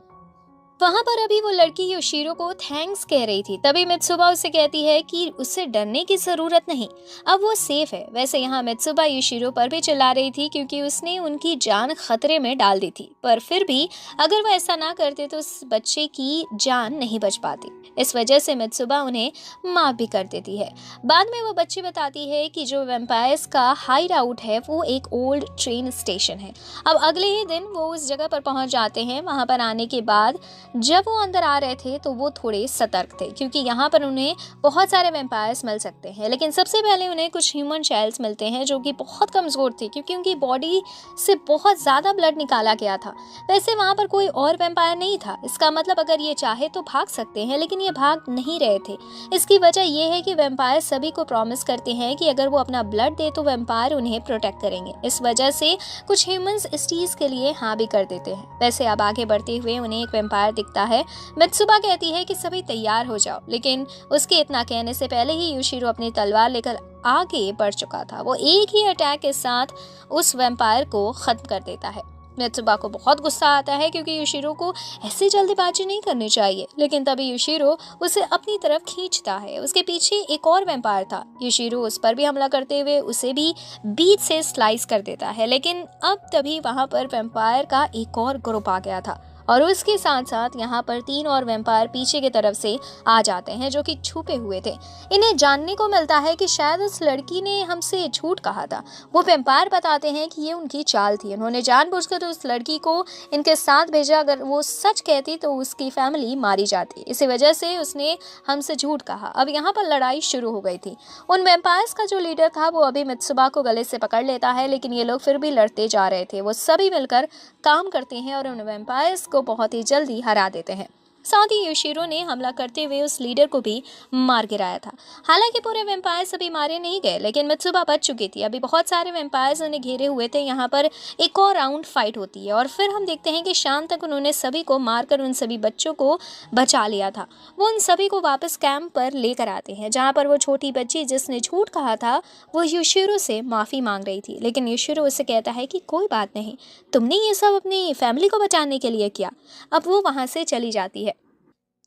S1: वहां पर अभी वो लड़की योशिरो को थैंक्स कह रही थी, तभी मित्सुबा उसे कहती है कि उससे डरने की जरूरत नहीं, अब वो सेफ है। वैसे यहाँ मित्सुबा योशिरो पर भी चिल्ला रही थी, क्योंकि उसने उनकी जान खतरे में डाल दी थी, पर फिर भी अगर वो ऐसा ना करते तो उस बच्चे की जान नहीं बच पाती। इस वजह से मित्सुबा उन्हें माफ भी कर देती है। बाद में वो बच्ची बताती है कि जो वैम्पायर्स का हाइड आउट है वो एक ओल्ड ट्रेन स्टेशन है। अब अगले ही दिन वो उस जगह पर पहुंच जाते हैं। वहां पर आने के बाद जब वो अंदर आ रहे थे तो वो थोड़े सतर्क थे, क्योंकि यहाँ पर उन्हें बहुत सारे वैम्पायर्स मिल सकते हैं, लेकिन सबसे पहले उन्हें कुछ ह्यूमन चाइल्ड्स मिलते हैं जो कि बहुत कमज़ोर थे, क्योंकि उनकी बॉडी से बहुत ज़्यादा ब्लड निकाला गया था। वैसे वहाँ पर कोई और वैम्पायर नहीं था। इसका मतलब अगर ये चाहे तो भाग सकते हैं, लेकिन ये भाग नहीं रहे थे। इसकी वजह यह है कि वैम्पायर सभी को प्रॉमिस करते हैं कि अगर वो अपना ब्लड दे तो वैम्पायर उन्हें प्रोटेक्ट करेंगे। इस वजह से कुछ ह्यूमंस इस चीज़ के लिए हाँ भी कर देते हैं। वैसे अब आगे बढ़ते हुए उन्हें एक वैम्पायर दिखता है। मित्सुबा कहती है कि सभी तैयार हो जाओ, लेकिन उसके इतना कहने से पहले ही योशिरो अपनी तलवार लेकर आगे बढ़ चुका था। वो एक ही अटैक के साथ उस वैम्पायर को खत्म कर देता है। मित्सुबा को बहुत गुस्सा आता है, क्योंकि योशिरो को ऐसे जल्दबाजी नहीं करनी चाहिए, लेकिन तभी योशिरो उसे अपनी तरफ खींचता है। उसके पीछे एक और वैम्पायर था। योशिरो उस पर भी हमला करते हुए उसे भी बीच से स्लाइस कर देता है, लेकिन अब तभी वहां पर वैम्पायर का एक और ग्रुप आ गया था और उसके साथ साथ यहाँ पर 3 और वैम्पायर पीछे की तरफ से आ जाते हैं, जो कि छुपे हुए थे। इन्हें जानने को मिलता है कि शायद उस लड़की ने हमसे झूठ कहा था। वो वैम्पायर बताते हैं कि ये उनकी चाल थी। उन्होंने जानबूझकर उस लड़की को इनके साथ भेजा, अगर वो सच कहती तो उसकी फैमिली मारी जाती। इसी वजह से उसने हमसे झूठ कहा। अब यहाँ पर लड़ाई शुरू हो गई थी। उन वैम्पायर्स का जो लीडर था वो अभी मित्सुबा को गले से पकड़ लेता है, लेकिन ये लोग फिर भी लड़ते जा रहे थे। वो सभी मिलकर काम करते हैं और उन वैम्पायर्स को बहुत ही जल्दी हरा देते हैं। साथ ही योशिरो ने हमला करते हुए उस लीडर को भी मार गिराया था। हालांकि पूरे वैम्पायर्स अभी मारे नहीं गए, लेकिन मित्सुबा बच चुकी थी। अभी बहुत सारे वैम्पायर्स उन्हें घेरे हुए थे। यहाँ पर एक और राउंड फाइट होती है और फिर हम देखते हैं कि शाम तक उन्होंने सभी को मारकर उन सभी बच्चों को बचा लिया था। वो उन सभी को वापस कैंप पर लेकर आते हैं, जहाँ पर वो छोटी बच्ची जिसने झूठ कहा था वो योशिरो से माफ़ी मांग रही थी, लेकिन योशिरो उससे कहता है कि कोई बात नहीं, तुमने ये सब अपनी फैमिली को बचाने के लिए किया। अब वो वहाँ से चली जाती है।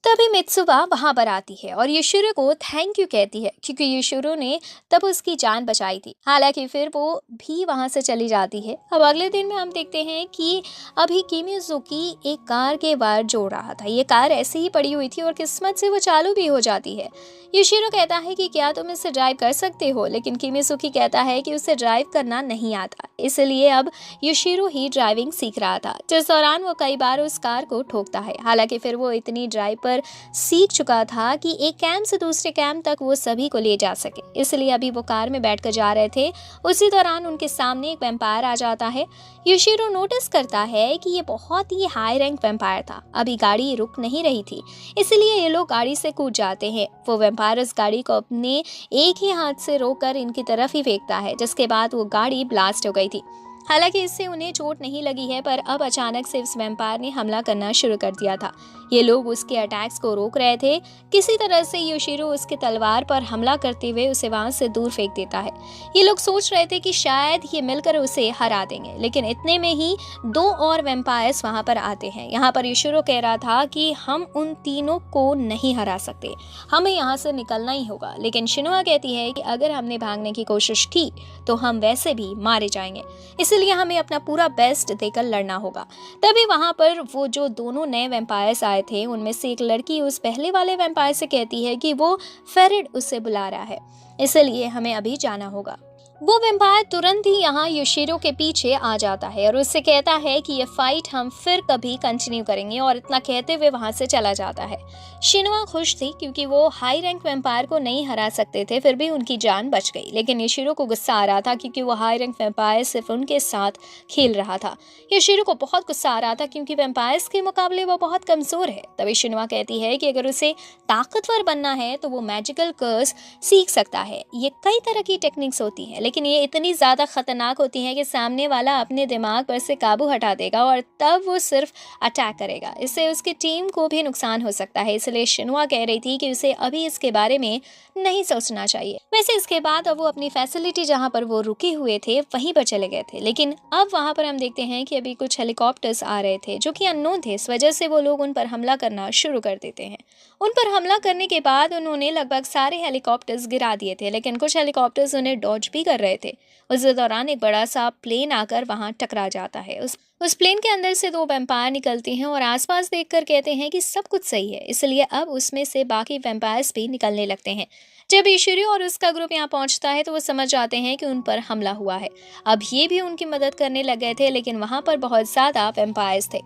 S1: तभी मित्सुबा वहां पर आती है और यशुरो को थैंक यू कहती है क्योंकि यशुरो ने तब उसकी जान बचाई थी। हालांकि फिर वो भी वहां से चली जाती है। अब अगले दिन में हम देखते हैं कि अभी किमिजुकी एक कार के वायर जोड़ रहा था। ये कार ऐसे ही पड़ी हुई थी और किस्मत से वो चालू भी हो जाती है। यशिरो कहता है कि क्या तुम इसे ड्राइव कर सकते हो, लेकिन किमिजुकी कहता है कि उसे ड्राइव करना नहीं आता, इसलिए अब यशिरो ही ड्राइविंग सीख रहा था। जिस दौरान वो कई बार उस कार को ठोकता है। हालांकि फिर वो इतनी ड्राइव पर सीख चुका था कि एक कैंप से दूसरे कैंप तक वो सभी को ले जा सके, इसलिए अभी वो कार में बैठकर जा रहे थे। उसी दौरान उनके सामने एक वैम्पायर आ जाता है। यशिरो नोटिस करता है कि ये बहुत ही हाई रैंक वैम्पायर था। अभी गाड़ी रुक नहीं रही थी, इसलिए ये लोग गाड़ी से कूद जाते हैं। वो वैम्पायर उस गाड़ी को अपने एक ही हाथ से रोककर इनकी तरफ ही फेंकता है, जिसके बाद वो गाड़ी ब्लास्ट हो गई थी। हालांकि इससे उन्हें चोट नहीं लगी है, पर अब अचानक से उस वैम्पायर ने हमला करना शुरू कर दिया था। ये लोग उसके अटैक्स को रोक रहे थे। किसी तरह से योशिरो उसके तलवार पर हमला करते हुए उसे वहां से दूर फेंक देता है। ये लोग सोच रहे थे कि शायद ये मिलकर उसे हरा देंगे, लेकिन इतने में ही दो और वैम्पायर्स वहां पर आते हैं। यहाँ पर योशिरो कह रहा था कि हम उन तीनों को नहीं हरा सकते, हमें यहाँ से निकलना ही होगा। लेकिन शिनुआ कहती है कि अगर हमने भागने की कोशिश की तो हम वैसे भी मारे जाएंगे, इसलिए हमें अपना पूरा बेस्ट देकर लड़ना होगा। तभी वहां पर वो जो दोनों नए वैम्पायर्स आए थे, उनमें से एक लड़की उस पहले वाले वैम्पायर से कहती है कि वो फेरिड उससे बुला रहा है, इसलिए हमें अभी जाना होगा। वो वैम्पायर तुरंत ही यहाँ योशिरो के पीछे आ जाता है और उससे कहता है कि ये फाइट हम फिर कभी कंटिन्यू करेंगे, और इतना कहते हुए वहां से चला जाता है। शिनुआ खुश थी क्योंकि वो हाई रैंक वैम्पायर को नहीं हरा सकते थे, फिर भी उनकी जान बच गई। लेकिन योशिरो को गुस्सा आ रहा था क्योंकि वो हाई रैंक वैम्पायर सिर्फ उनके साथ खेल रहा था। योशिरो को बहुत गुस्सा आ रहा था क्योंकि वैम्पायर्स के मुकाबले वो बहुत कमजोर है। तभी शिनुआ कहती है कि अगर उसे ताकतवर बनना है तो वो मैजिकल कर्स सीख सकता है। ये कई तरह की टेक्निक्स होती हैं, लेकिन ये इतनी ज़्यादा खतरनाक होती हैं कि सामने वाला अपने दिमाग पर से काबू हटा देगा और तब वो सिर्फ अटैक करेगा। इससे उसकी टीम को भी नुकसान हो सकता है। इसलिए शिनुआ कह रही थी कि उसे अभी इसके बारे में नहीं सोचना चाहिए। वैसे इसके बाद अब वो अपनी फैसिलिटी जहाँ पर वो रुके हुए थे वहीं पर चले गए थे, लेकिन अब वहाँ पर हम देखते हैं कि अभी कुछ हेलीकॉप्टर्स आ रहे थे जो कि अननोन थे। इस वजह से वो लोग उन पर हमला करना शुरू कर देते हैं। उन पर हमला करने के बाद उन्होंने लगभग सारे हेलीकॉप्टर्स गिरा दिए थे, लेकिन कुछ हेलीकॉप्टर्स उन्हें डॉज भी कर रहे थे। उस दौरान एक बड़ा सा प्लेन आकर वहां टकरा जाता है। उस प्लेन के अंदर से दो वैम्पायर निकलते हैं और आसपास देखकर कहते हैं कि सब कुछ सही है, इसलिए अब उसमें से बाकी वैम्पायर्स भी निकलने लगते हैं। जब ईश्वरी और उसका ग्रुप यहाँ पहुंचता है तो वो समझ जाते हैं कि उन पर हमला हुआ है। अब ये भी उनकी मदद करने लग गए थे, लेकिन वहां पर बहुत ज्यादा वैम्पायर्स थे।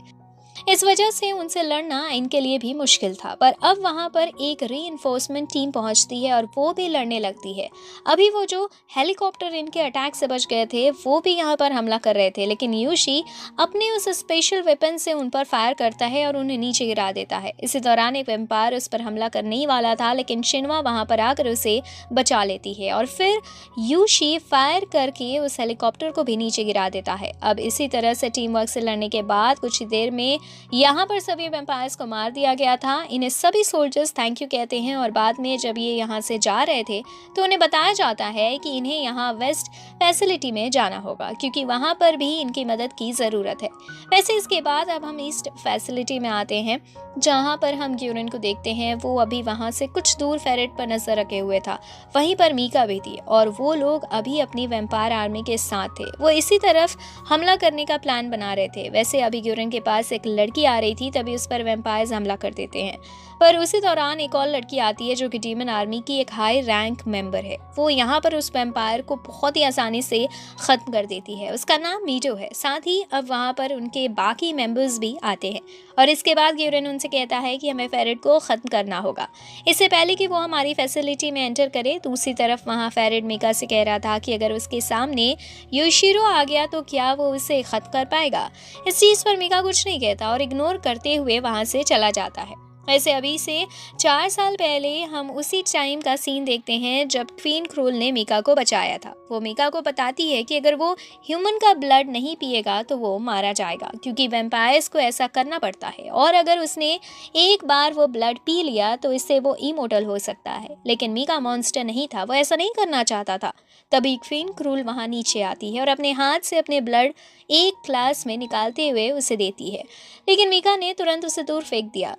S1: इस वजह से उनसे लड़ना इनके लिए भी मुश्किल था। पर अब वहां पर एक रीइंफोर्समेंट टीम पहुंचती है और वो भी लड़ने लगती है। अभी वो जो हेलीकॉप्टर इनके अटैक से बच गए थे वो भी यहाँ पर हमला कर रहे थे, लेकिन यूशी अपने उस स्पेशल वेपन से उन पर फायर करता है और उन्हें नीचे गिरा देता है। इसी दौरान एक वैम्पायर उस पर हमला करने ही वाला था, लेकिन शिनवा वहां पर आकर उसे बचा लेती है और फिर यूशी फायर करके उस हेलीकॉप्टर को भी नीचे गिरा देता है। अब इसी तरह से टीम वर्क से लड़ने के बाद कुछ ही देर में यहाँ पर सभी वैम्पायर्स को मार दिया गया था। इन्हें सभी सोल्जर्स थैंक यू कहते हैं और बाद में जब ये यहाँ से जा रहे थे तो उन्हें बताया जाता है कि इन्हें यहाँ वेस्ट फैसिलिटी में जाना होगा क्योंकि वहाँ पर भी इनकी मदद की ज़रूरत है। वैसे इसके बाद अब हम ईस्ट फैसिलिटी में आते हैं जहाँ पर हम ग्यूरन को देखते हैं। वो अभी वहाँ से कुछ दूर फेरेट पर नजर रखे हुए था। वहीं पर मीका भी थी और वो लोग अभी अपनी वैम्पायर आर्मी के साथ थे। वो इसी तरफ हमला करने का प्लान बना रहे थे। वैसे अभी ग्यूरन के पास एक लड़की आ रही थी, तभी उस पर वैम्पायर्स हमला कर देते हैं। पर उसी दौरान एक और लड़की आती है जो कि डीमन आर्मी की एक हाई रैंक मेंबर है। वो यहाँ पर उस वैम्पायर को बहुत ही आसानी से खत्म कर देती है। उसका नाम मीटो है। साथ ही अब वहाँ पर उनके बाकी मेंबर्स भी आते हैं और इसके बाद ग्यूरन उनसे कहता है कि हमें फेरेट को खत्म करना होगा इससे पहले कि वो हमारी फैसिलिटी में एंटर करे। दूसरी तरफ वहाँ फेरेट मीका से कह रहा था कि अगर उसके सामने योशिरो आ गया तो क्या वो उसे खत्म कर पाएगा। इस चीज़ पर मीका कुछ नहीं कहता और इग्नोर करते हुए वहाँ से चला जाता है। ऐसे अभी से 4 साल पहले हम उसी टाइम का सीन देखते हैं जब क्वीन क्रूल ने मीका को बचाया था। वो मीका को बताती है कि अगर वो ह्यूमन का ब्लड नहीं पिएगा तो वो मारा जाएगा क्योंकि वैम्पायर्स को ऐसा करना पड़ता है, और अगर उसने एक बार वो ब्लड पी लिया तो इससे वो इमोर्टल हो सकता है। लेकिन मीका मॉन्स्टर नहीं था, वो ऐसा नहीं करना चाहता था। तभी क्वीन क्रूल वहाँ नीचे आती है और अपने हाथ से अपने ब्लड एक ग्लास में निकालते हुए उसे देती है, लेकिन मीका ने तुरंत उसे दूर फेंक दिया।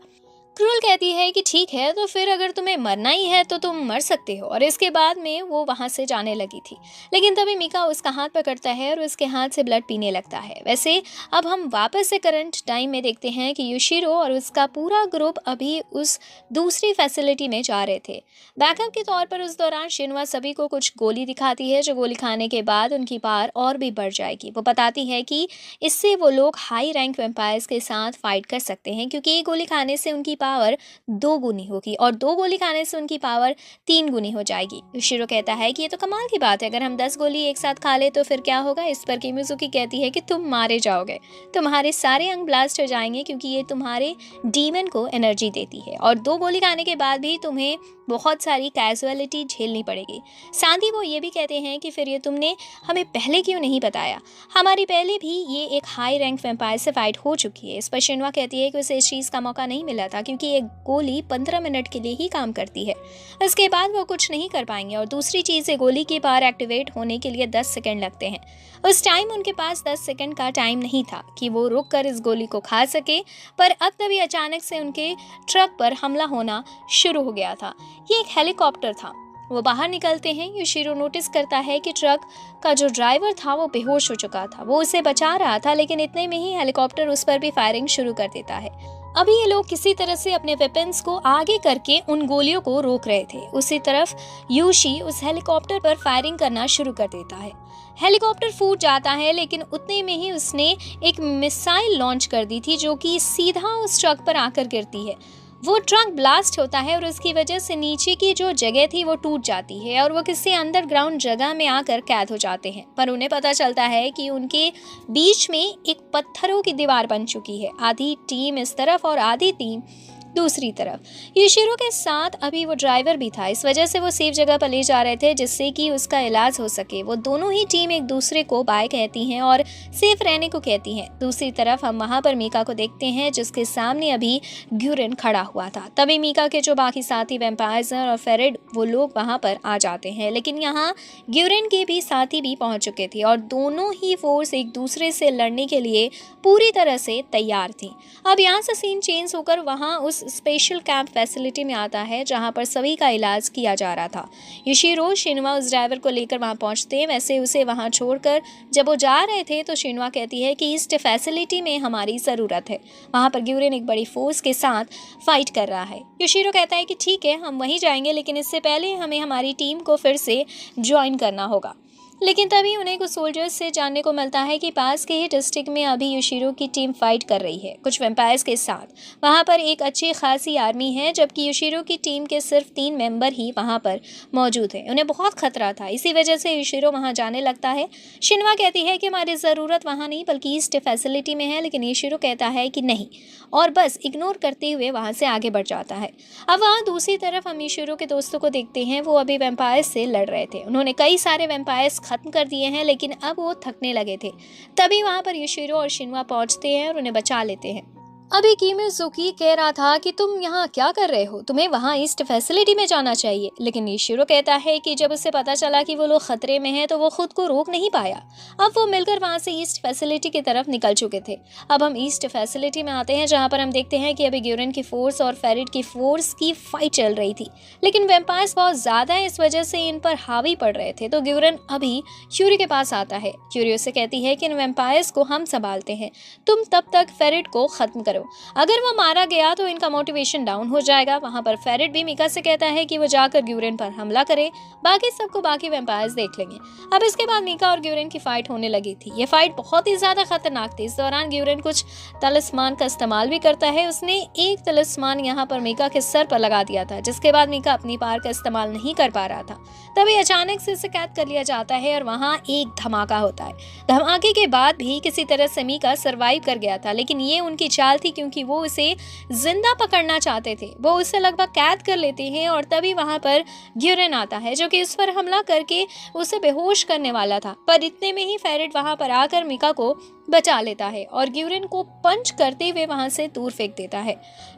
S1: क्रूल कहती है कि ठीक है, तो फिर अगर तुम्हें मरना ही है तो तुम मर सकते हो, और इसके बाद में वो वहां से जाने लगी थी। लेकिन तभी मीका उसका हाथ पकड़ता है और उसके हाथ से ब्लड पीने लगता है। वैसे अब हम वापस से करंट टाइम में देखते हैं कि युशिरो और उसका पूरा ग्रुप अभी उस दूसरी फैसिलिटी में जा रहे थे। बैकअप के तौर पर उस दौरान शिनवा सभी को कुछ गोली दिखाती है, जो गोली खाने के बाद उनकी पावर और भी बढ़ जाएगी। वो बताती है कि इससे वो लोग हाई रैंक वेम्पायर्स के साथ फाइट कर सकते हैं, क्योंकि एक गोली खाने से उनकी पावर 2 गुनी होगी और 2 गोली खाने से उनकी पावर 3 गुनी हो जाएगी। युशिरो कहता है कि ये तो कमाल की बात है, अगर हम 10 गोली एक साथ खा ले तो फिर क्या होगा। इस पर किमिजुकी कहती है कि तुम मारे जाओगे, तुम्हारे सारे अंग ब्लास्ट हो जाएंगे, क्योंकि ये तुम्हारे डीमन को एनर्जी देती है और 2 गोली खाने के बाद भी तुम्हें बहुत सारी कैजुअलिटी झेलनी पड़ेगी। साथ ही वो ये भी कहते हैं कि फिर ये तुमने हमें पहले क्यों नहीं बताया, हमारी पहले भी ये एक हाई रैंक वैम्पायर से फाइट हो चुकी है। इस पर शिनवा कहती है कि उसे इस चीज़ का मौका नहीं मिला था, क्योंकि एक गोली 15 मिनट के लिए ही काम करती है, इसके बाद वो कुछ नहीं कर पाएंगे। और दूसरी चीज़, गोली की पावर एक्टिवेट होने के लिए 10 सेकेंड लगते हैं। उस टाइम उनके पास 10 सेकेंड का टाइम नहीं था कि वो रुक कर इस गोली को खा सके। पर अब तभी अचानक से उनके ट्रक पर हमला होना शुरू हो गया था। ये एक हेलीकॉप्टर था। वो बाहर निकलते हैं। युशिरो नोटिस करता है कि ट्रक का जो ड्राइवर था वो बेहोश हो चुका था। वो उसे बचा रहा था, लेकिन इतने में ही हेलीकॉप्टर उस पर भी फायरिंग शुरू कर देता है। अभी ये लोग किसी तरह से अपने वेपन्स को आगे करके उन गोलियों को रोक रहे थे। उसी तरफ यूशी उस हेलीकॉप्टर पर फायरिंग करना शुरू कर देता है। हेलीकॉप्टर फूट जाता है, लेकिन उतने में ही उसने एक मिसाइल लॉन्च कर दी थी, जो कि सीधा उस ट्रक पर आकर गिरती है। वो ट्रक ब्लास्ट होता है और उसकी वजह से नीचे की जो जगह थी वो टूट जाती है और वो किसी अंडरग्राउंड जगह में आकर कैद हो जाते हैं। पर उन्हें पता चलता है कि उनके बीच में एक पत्थरों की दीवार बन चुकी है। आधी टीम इस तरफ और आधी टीम दूसरी तरफ। युशिरो के साथ अभी वो ड्राइवर भी था, इस वजह से वो सेफ जगह पर ले जा रहे थे जिससे कि उसका इलाज हो सके। वो दोनों ही टीम एक दूसरे को बाय कहती हैं और सेफ रहने को कहती हैं। दूसरी तरफ हम वहाँ पर मीका को देखते हैं, जिसके सामने अभी ग्यूरिन खड़ा हुआ था। तभी मीका के जो बाकी साथी वैम्पायर्स और फेरिड, वो लोग वहाँ पर आ जाते हैं, लेकिन यहाँ ग्यूरिन के भी साथी भी पहुँच चुके थे और दोनों ही फोर्स एक दूसरे से लड़ने के लिए पूरी तरह से तैयार थी। अब यहाँ से सीन चेंज होकर वहाँ उस स्पेशल कैंप फैसिलिटी में आता है, जहाँ पर सभी का इलाज किया जा रहा था। युशिरो शिनवा उस ड्राइवर को लेकर वहाँ पहुँचते हैं। वैसे उसे वहाँ छोड़कर जब वो जा रहे थे तो शिनवा कहती है कि इस फैसिलिटी में हमारी ज़रूरत है। वहाँ पर ग्यूरिन एक बड़ी फोर्स के साथ फाइट कर रहा है। युशिरो कहता है कि ठीक है, हम वहीं जाएंगे, लेकिन इससे पहले हमें हमारी टीम को फिर से ज्वाइन करना होगा। लेकिन तभी उन्हें कुछ सोल्जर्स से जानने को मिलता है कि पास के ही डिस्ट्रिक्ट में अभी युशिरो की टीम फाइट कर रही है कुछ वैम्पायर्स के साथ। वहां पर एक अच्छी खासी आर्मी है, जबकि युशिरो की टीम के सिर्फ 3 मेंबर ही वहां पर मौजूद हैं। उन्हें बहुत खतरा था, इसी वजह से युशिरो वहां जाने लगता है। शिनवा कहती है कि हमारी ज़रूरत वहाँ नहीं बल्कि ईस्ट फैसिलिटी में है, लेकिन युशिरो कहता है कि नहीं और बस इग्नोर करते हुए वहाँ से आगे बढ़ जाता है। अब वहाँ दूसरी तरफ हम युशिरो के दोस्तों को देखते हैं। वो अभी वैम्पायर्स से लड़ रहे थे। उन्होंने कई सारे वैम्पायर्स खत्म कर दिए हैं, लेकिन अब वो थकने लगे थे। तभी वहां पर युशिरो और शिनवा पहुंचते हैं और उन्हें बचा लेते हैं। अभी किमिजुकी कह रहा था कि तुम यहाँ क्या कर रहे हो, तुम्हें वहाँ ईस्ट फैसिलिटी में जाना चाहिए, लेकिन युशिरो कहता है कि जब उसे पता चला कि वो लोग खतरे में हैं तो वो खुद को रोक नहीं पाया। अब वो मिलकर वहाँ से ईस्ट फैसिलिटी की तरफ निकल चुके थे। अब हम ईस्ट फैसिलिटी में आते हैं, जहाँ पर हम देखते हैं कि अभी ग्यूरिन की फोर्स और फेरिड की फोर्स की फाइट चल रही थी, लेकिन वैम्पायर्स बहुत ज़्यादा है, इस वजह से इन पर हावी पड़ रहे थे। तो ग्यूरिन अभी क्यूरी के पास आता है। क्यूरी उससे कहती है कि इन वैम्पायर्स को हम संभालते हैं, तुम तब तक फेरिड को खत्म करो, अगर वो मारा गया तो इनका मोटिवेशन डाउन हो जाएगा। वहां पर फेरिड भी मीका से कहता है कि वो जाकर ग्यूरिन पर हमला करे, बाकी सबको बाकी वैम्पायर्स देख लेंगे। अब इसके बाद मीका और ग्यूरिन की फाइट होने लगी थी। ये फाइट बहुत ही ज्यादा खतरनाक थी। इस दौरान ग्यूरिन कुछ तलिस्मान का इस्तेमाल भी करता है। उसने एक तलिस्मान यहाँ पर मीका के सर पर लगा दिया था, जिसके बाद मीका अपनी पावर का इस्तेमाल नहीं कर पा रहा था। तभी अचानक से इसे कैद कर लिया जाता है और वहाँ एक धमाका होता है। धमाके के बाद भी किसी तरह से मीका सर्वाइव कर गया था, लेकिन ये उनकी चाल थी, क्योंकि वो उसे जिंदा पकड़ना चाहते थे। वो उसे लगभग कैद कर लेते हैं और तभी वहां पर ग्यूरिन आता है, जो कि उस पर हमला करके उसे बेहोश करने वाला था। पर इतने में ही फेरिड वहां पर आकर मीका को बचा लेता है और ग्यूरिन को पंच करते हुए वहां से दूर फेंक देता है।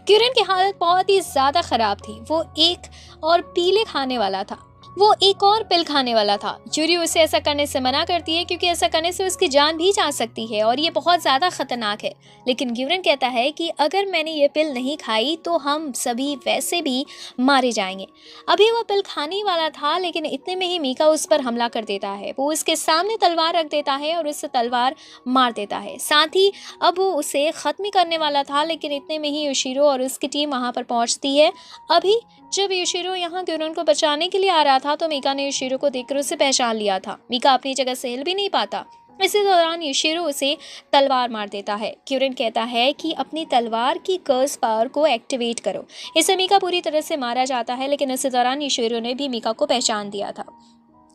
S1: ग्यूरिन की हालत बहुत ही ज्यादा खराब थी। वो एक और पीले खाने वाला था। वो एक और पिल खाने वाला था। यूरी उसे ऐसा करने से मना करती है क्योंकि ऐसा करने से उसकी जान भी जा सकती है और ये बहुत ज़्यादा खतरनाक है। लेकिन ग्यूरन कहता है कि अगर मैंने ये पिल नहीं खाई तो हम सभी वैसे भी मारे जाएंगे। अभी वो पिल खाने वाला था, लेकिन इतने में ही मीका उस पर हमला कर देता है। वो उसके सामने तलवार रख देता है और उससे तलवार मार देता है। साथ ही अब वो उसे ख़त्म ही करने वाला था, लेकिन इतने में ही योशिरो और उसकी टीम वहाँ पर पहुँचती है। अभी जब योशिरो यहाँ ग्यूरन को बचाने के लिए आ रहा था तो मीका ने योशिरो को देखकर उसे पहचान लिया था। मीका अपनी जगह से हिल भी नहीं पाता। इसी दौरान योशिरो उसे तलवार मार देता है। ग्यूरन कहता है कि अपनी तलवार की कर्स पावर को एक्टिवेट करो। इससे मीका पूरी तरह से मारा जाता है, लेकिन इसी दौरान योशिरो ने भी मीका को पहचान दिया था,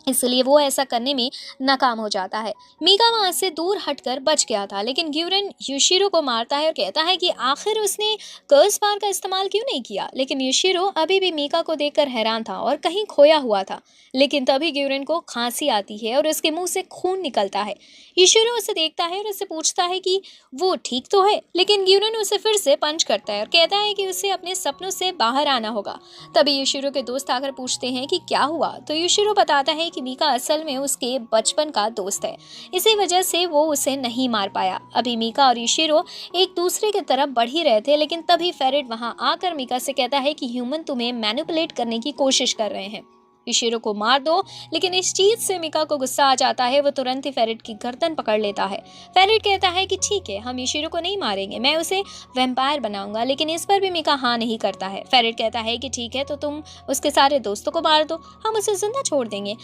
S1: इसलिए वो ऐसा करने में नाकाम हो जाता है। मीका वहां से दूर हटकर बच गया था, लेकिन ग्यूरन योशिरो को मारता है और कहता है कि आखिर उसने कर्स पावर का इस्तेमाल क्यों नहीं किया। लेकिन योशिरो अभी भी मीका को देखकर हैरान था और कहीं खोया हुआ था। लेकिन तभी ग्यूरन को खांसी आती है और उसके मुंह से खून निकलता है। योशिरो उसे देखता है और उससे पूछता है कि वो ठीक तो है, लेकिन ग्यूरन उसे फिर से पंच करता है और कहता है कि उसे अपने सपनों से बाहर आना होगा। तभी योशिरो के दोस्त आकर पूछते हैं कि क्या हुआ, तो योशिरो बताता है कि मीका असल में उसके बचपन का दोस्त है, इसी वजह से वो उसे नहीं मार पाया। अभी मीका और योशिरो एक दूसरे की तरफ बढ़ ही रहे थे, लेकिन तभी फेरिड वहां आकर मीका से कहता है कि ह्यूमन तुम्हें मैनिपुलेट करने की कोशिश कर रहे हैं, योशिरो को मार दो। लेकिन इस चीज से मीका को गुस्सा आ जाता है। वो तुरंत ही फेरिड की गर्दन पकड़ लेता है। फेरिड कहता है कि ठीक है, हम योशिरो को नहीं मारेंगे, मैं उसे वैम्पायर बनाऊंगा। लेकिन इस पर भी मीका हाँ नहीं करता है। फेरिड कहता है कि ठीक है, तो तुम उसके सारे दोस्तों को मार दो, हम उसे जिंदा छोड़ देंगे।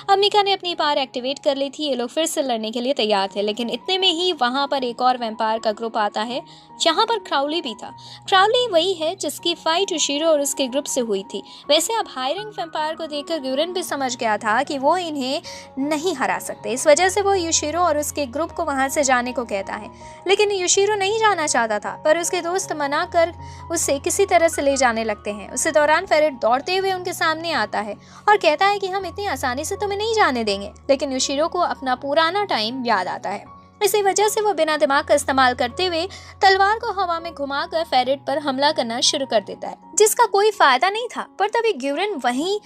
S1: अब मीका ने अपनी पावर एक्टिवेट कर ली थी। ये लोग फिर से लड़ने के लिए तैयार थे, लेकिन इतने में ही वहां पर एक और वैम्पायर का ग्रुप आता है। यहाँ पर क्राउली भी था। क्राउली वही है जिसकी फाइट योशिरो और उसके ग्रुप से हुई थी। वैसे अब हाई रैंक वैम्पायर को देखकर ग्यूरन भी समझ गया था कि वो इन्हें नहीं हरा सकते। इस वजह से वो योशिरो और उसके ग्रुप को वहां से जाने को कहता है, लेकिन योशिरो नहीं जाना चाहता था, पर उसके दोस्त मना कर उसे किसी तरह से ले जाने लगते हैं। उसी दौरान फेरिड दौड़ते हुए उनके सामने आता है और कहता है कि हम इतनी आसानी से तुम्हें नहीं जाने देंगे। लेकिन योशिरो को अपना पुराना टाइम याद आता है। इसी वजह से वो बिना दिमाग का इस्तेमाल करते हुए तलवार को हवा में घुमाकर फेरिड पर हमला करना शुरू कर देता है, जिसका कोई फायदा नहीं था। पर तभी ग्यूरन वहीं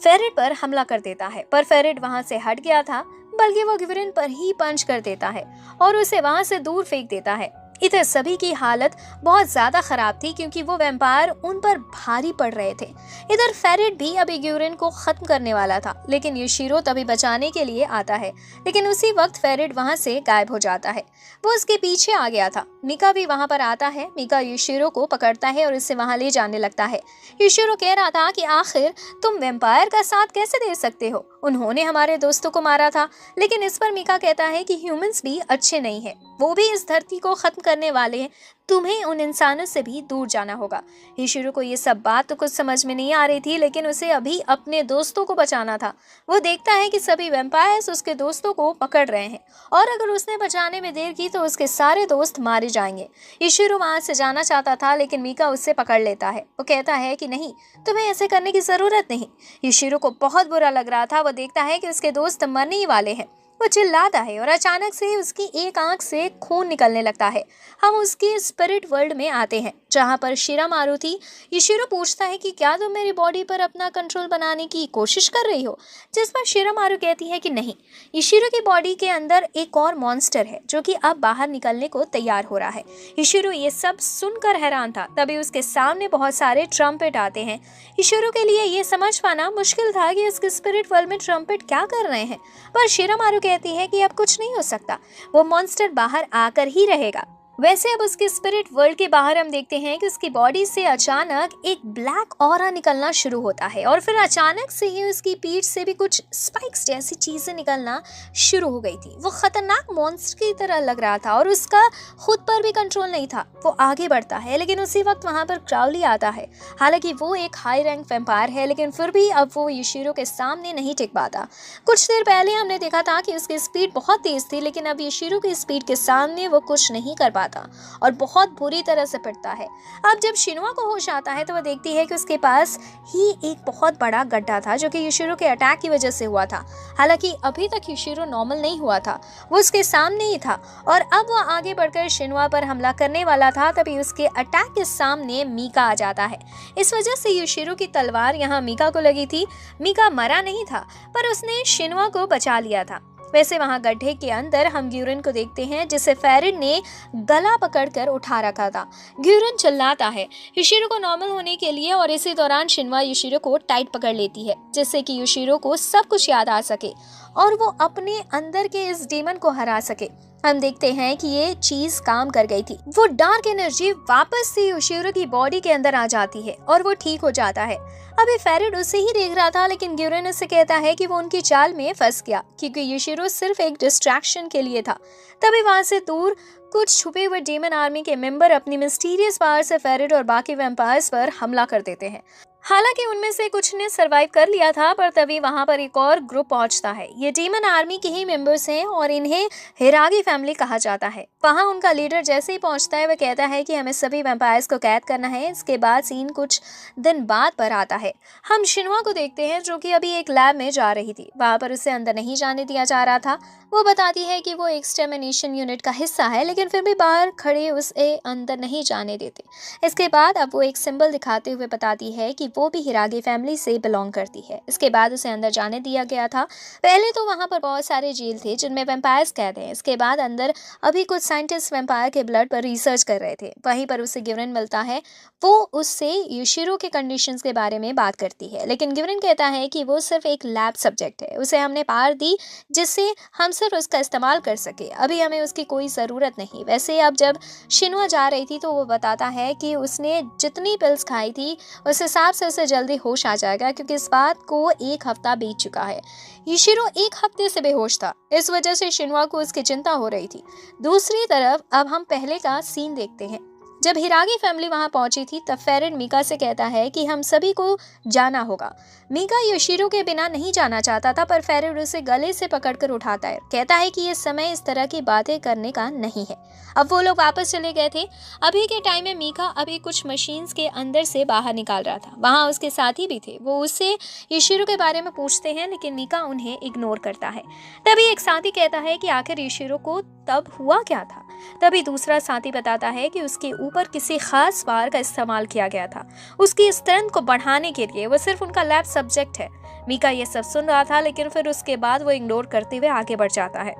S1: फेरिड पर हमला कर देता है, पर फेरिड वहां से हट गया था, बल्कि वो ग्यूरन पर ही पंच कर देता है और उसे वहां से दूर फेंक देता है। इधर सभी की हालत बहुत ज्यादा खराब थी क्योंकि वो वैम्पायर उन पर भारी पड़ रहे थे। इधर फेरिड भी अभी ग्यूरन को खत्म करने वाला था, लेकिन योशिरो तभी बचाने के लिए आता है। लेकिन उसी वक्त फेरिड वहां से गायब हो जाता है। वो उसके पीछे आ गया था। मीका भी वहां पर आता है। मीका योशिरो को पकड़ता है और उसे वहां ले जाने लगता है। योशिरो कह रहा था कि आखिर तुम वैम्पायर का साथ कैसे दे सकते हो, उन्होंने हमारे दोस्तों को मारा था। लेकिन इस पर मीका कहता है कि ह्यूमंस भी अच्छे नहीं है, वो भी इस धरती को खत्म करने वाले हैं, तुम्हें उन इंसानों से भी दूर जाना होगा। योशिरो को ये सब बात तो कुछ समझ में नहीं आ रही थी, लेकिन उसे अभी अपने दोस्तों को बचाना था। वो देखता है कि सभी वैम्पायर्स उसके दोस्तों को पकड़ रहे हैं और अगर उसने बचाने में देर की तो उसके सारे दोस्त मारे जाएंगे। योशिरो वहां से जाना चाहता था, लेकिन मीका उससे पकड़ लेता है। वो कहता है कि नहीं, तुम्हें ऐसे करने की जरूरत नहीं। योशिरो को बहुत बुरा लग रहा था। वो देखता है कि उसके दोस्त मरने ही वाले हैं। वो चिल्लाता है और अचानक से उसकी एक आंख से खून निकलने लगता है। हम उसके स्पिरिट वर्ल्ड में आते हैं जहाँ पर शिरामारू थी। योशिरो पूछता है कि क्या तुम मेरी बॉडी पर अपना कंट्रोल बनाने की कोशिश कर रही हो, जिस पर शिरामारू कहती है कि नहीं। योशिरो की बॉडी के अंदर एक और मॉन्स्टर है जो कि अब बाहर निकलने को तैयार हो रहा है। योशिरो ये सब सुनकर हैरान था। तभी उसके सामने बहुत सारे ट्रम्पेट आते हैं। योशिरो के लिए ये समझ पाना मुश्किल था कि उसके स्पिरिट वर्ल्ड में ट्रम्पेट क्या कर रहे हैं, पर शिरामारू कहती है कि अब कुछ नहीं हो सकता, वो मॉन्स्टर बाहर आकर ही रहेगा। वैसे अब उसके स्पिरिट वर्ल्ड के बाहर हम देखते हैं कि उसकी बॉडी से अचानक एक ब्लैक ऑरा निकलना शुरू होता है और फिर अचानक से ही उसकी पीठ से भी कुछ स्पाइक्स जैसी चीजें निकलना शुरू हो गई थी। वो खतरनाक मॉन्स्टर की तरह लग रहा था और उसका खुद पर भी कंट्रोल नहीं था। वो आगे बढ़ता है, लेकिन उसी वक्त वहां पर क्राउली आता है। हालांकि वो एक हाई रैंक वैम्पायर है, लेकिन फिर भी अब वो योशिरो के सामने नहीं टिक पाता। कुछ देर पहले हमने देखा था कि उसकी स्पीड बहुत तेज थी, लेकिन अब योशिरो की स्पीड के सामने वो कुछ नहीं कर पाता। आता और बहुत बुरी तरह से पिटता है। अब जब शिनवा को होश आता है तो वह देखती है कि उसके पास ही एक बहुत बड़ा गड्ढा था जो कि युशिरो के अटैक की वजह से हुआ था। हालांकि अभी तक युशिरो नॉर्मल नहीं हुआ था, वो उसके सामने ही था और अब वह आगे बढ़कर शिनवा पर हमला करने वाला था। तभी उसके अटैक के सामने मीका आ जाता है। इस वजह से युशिरो की तलवार यहाँ मीका को लगी थी। मीका मरा नहीं था पर उसने शिनवा को बचा लिया था। वैसे वहां गड्ढे के अंदर हम ग्यूरन को देखते हैं जिसे फेरिड ने गला पकड़कर उठा रखा था। ग्यूरन चिल्लाता है युशिरो को नॉर्मल होने के लिए और इसी दौरान शिनवा युशिरो को टाइट पकड़ लेती है जिससे कि युशिरो को सब कुछ याद आ सके और वो अपने अंदर के इस डीमन को हरा सके। हम देखते हैं कि ये चीज काम कर गई थी। वो डार्क एनर्जी वापस से युशिरो की बॉडी के अंदर आ जाती है और वो ठीक हो जाता है। अभी फेरिड उसे ही देख रहा था लेकिन ग्यूरन उससे कहता है कि वो उनकी चाल में फंस गया क्योंकि युशिरो सिर्फ एक डिस्ट्रैक्शन के लिए था। तभी वहां से दूर कुछ छुपे हुए डीमन आर्मी के मेंबर अपनी मिस्टीरियस पावर से फेरिड और बाकी वैम्पायर्स पर हमला कर देते हैं। हालांकि उनमें से कुछ ने सरवाइव कर लिया था पर तभी वहां पर एक और ग्रुप पहुंचता है। ये डीमन आर्मी के ही मेंबर्स हैं और इन्हें हिरागी फैमिली कहा जाता है। वहां उनका लीडर जैसे ही पहुंचता है वह कहता है कि हमें सभी वैम्पायर्स को कैद करना है। इसके बाद सीन कुछ दिन बाद पर आता है। हम शिनवा को देखते हैं जो कि अभी एक लैब में जा रही थी। वहां पर उसे अंदर नहीं जाने दिया जा रहा था। वो बताती है कि वो एक्सटर्मिनेशन यूनिट का हिस्सा है लेकिन फिर भी बाहर खड़े उसे अंदर नहीं जाने देते। इसके बाद अब वो एक सिंबल दिखाते हुए बताती है कि वो भी हिरागी फैमिली से बिलोंग करती है। इसके बाद उसे अंदर जाने दिया गया था। पहले तो वहां पर बहुत सारे जेल थे जिनमें वैम्पायर्स कैद हैं। इसके बाद अंदर अभी कुछ साइंटिस्ट वैम्पायर के ब्लड पर रिसर्च कर रहे थे। वहीं पर उसे गिवरन मिलता है। वो उससे युशिरो के कंडीशंस के बारे में बात करती है लेकिन गिवरन कहता है कि वो सिर्फ एक लैब सब्जेक्ट है। उसे हमने पावर दी जिससे हम सिर्फ उसका इस्तेमाल कर सके। अभी हमें उसकी कोई ज़रूरत नहीं। वैसे अब जब शिनवा जा रही थी तो वो बताता है कि उसने जितनी पिल्स खाई थी उस हिसाब से उसे जल्दी होश आ जाएगा क्योंकि इस बात को 1 हफ्ता बीत चुका है। युशिरो 1 हफ्ते से बेहोश था। इस वजह से शिनवा को उसकी चिंता हो रही थी। दूसरी तरफ अब हम पहले का सीन देखते हैं। जब हिरागी फैमिली वहां पहुंची थी तब फेरिड मीका से कहता है कि हम सभी को जाना होगा। मीका युशिरो के बिना नहीं जाना चाहता था पर फेरिड उसे गले से पकड़कर उठाता है। कहता है कि ये समय इस तरह की बातें करने का नहीं है। अब वो लोग वापस चले गए थे। अभी के टाइम में मीका अभी कुछ मशीन्स के अंदर से बाहर निकाल रहा था। वहां उसके साथी भी थे। वो उससे युशिरो के बारे में पूछते हैं लेकिन मीका उन्हें इग्नोर करता है। तभी एक साथी कहता है कि आखिर युशिरो को तब हुआ क्या था। तभी दूसरा साथी बताता है कि उसके ऊपर किसी खास पावर का इस्तेमाल किया गया था उसकी स्ट्रेंथ को बढ़ाने के लिए। वो सिर्फ उनका लैब सब्जेक्ट है। मीका ये सब सुन रहा था लेकिन फिर उसके बाद वो इग्नोर करते हुए आगे बढ़ जाता है।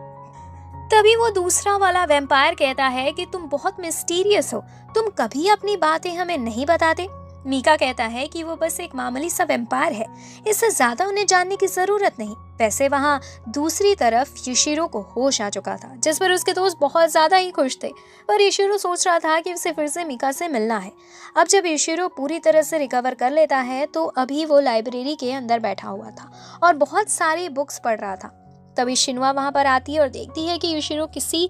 S1: तभी वो दूसरा वाला वैम्पायर कहता है कि तुम बहुत मिस्टीरियस हो, तुम कभी अपनी बातें हमें नहीं बताते। मीका कहता है कि वो बस एक मामूली सा वैम्पायर है, इससे ज्यादा उन्हें जानने की जरूरत नहीं। वैसे वहाँ दूसरी तरफ युशिरो को होश आ चुका था जिस पर उसके दोस्त बहुत ज्यादा ही खुश थे। पर युशिरो सोच रहा था कि उसे फिर से मीका से मिलना है। अब जब युशिरो पूरी तरह से रिकवर कर लेता है तो अभी वो लाइब्रेरी के अंदर बैठा हुआ था और बहुत सारी बुक्स पढ़ रहा था। तभी शिनवा वहां पर आती है और देखती है कि युशिरो किसी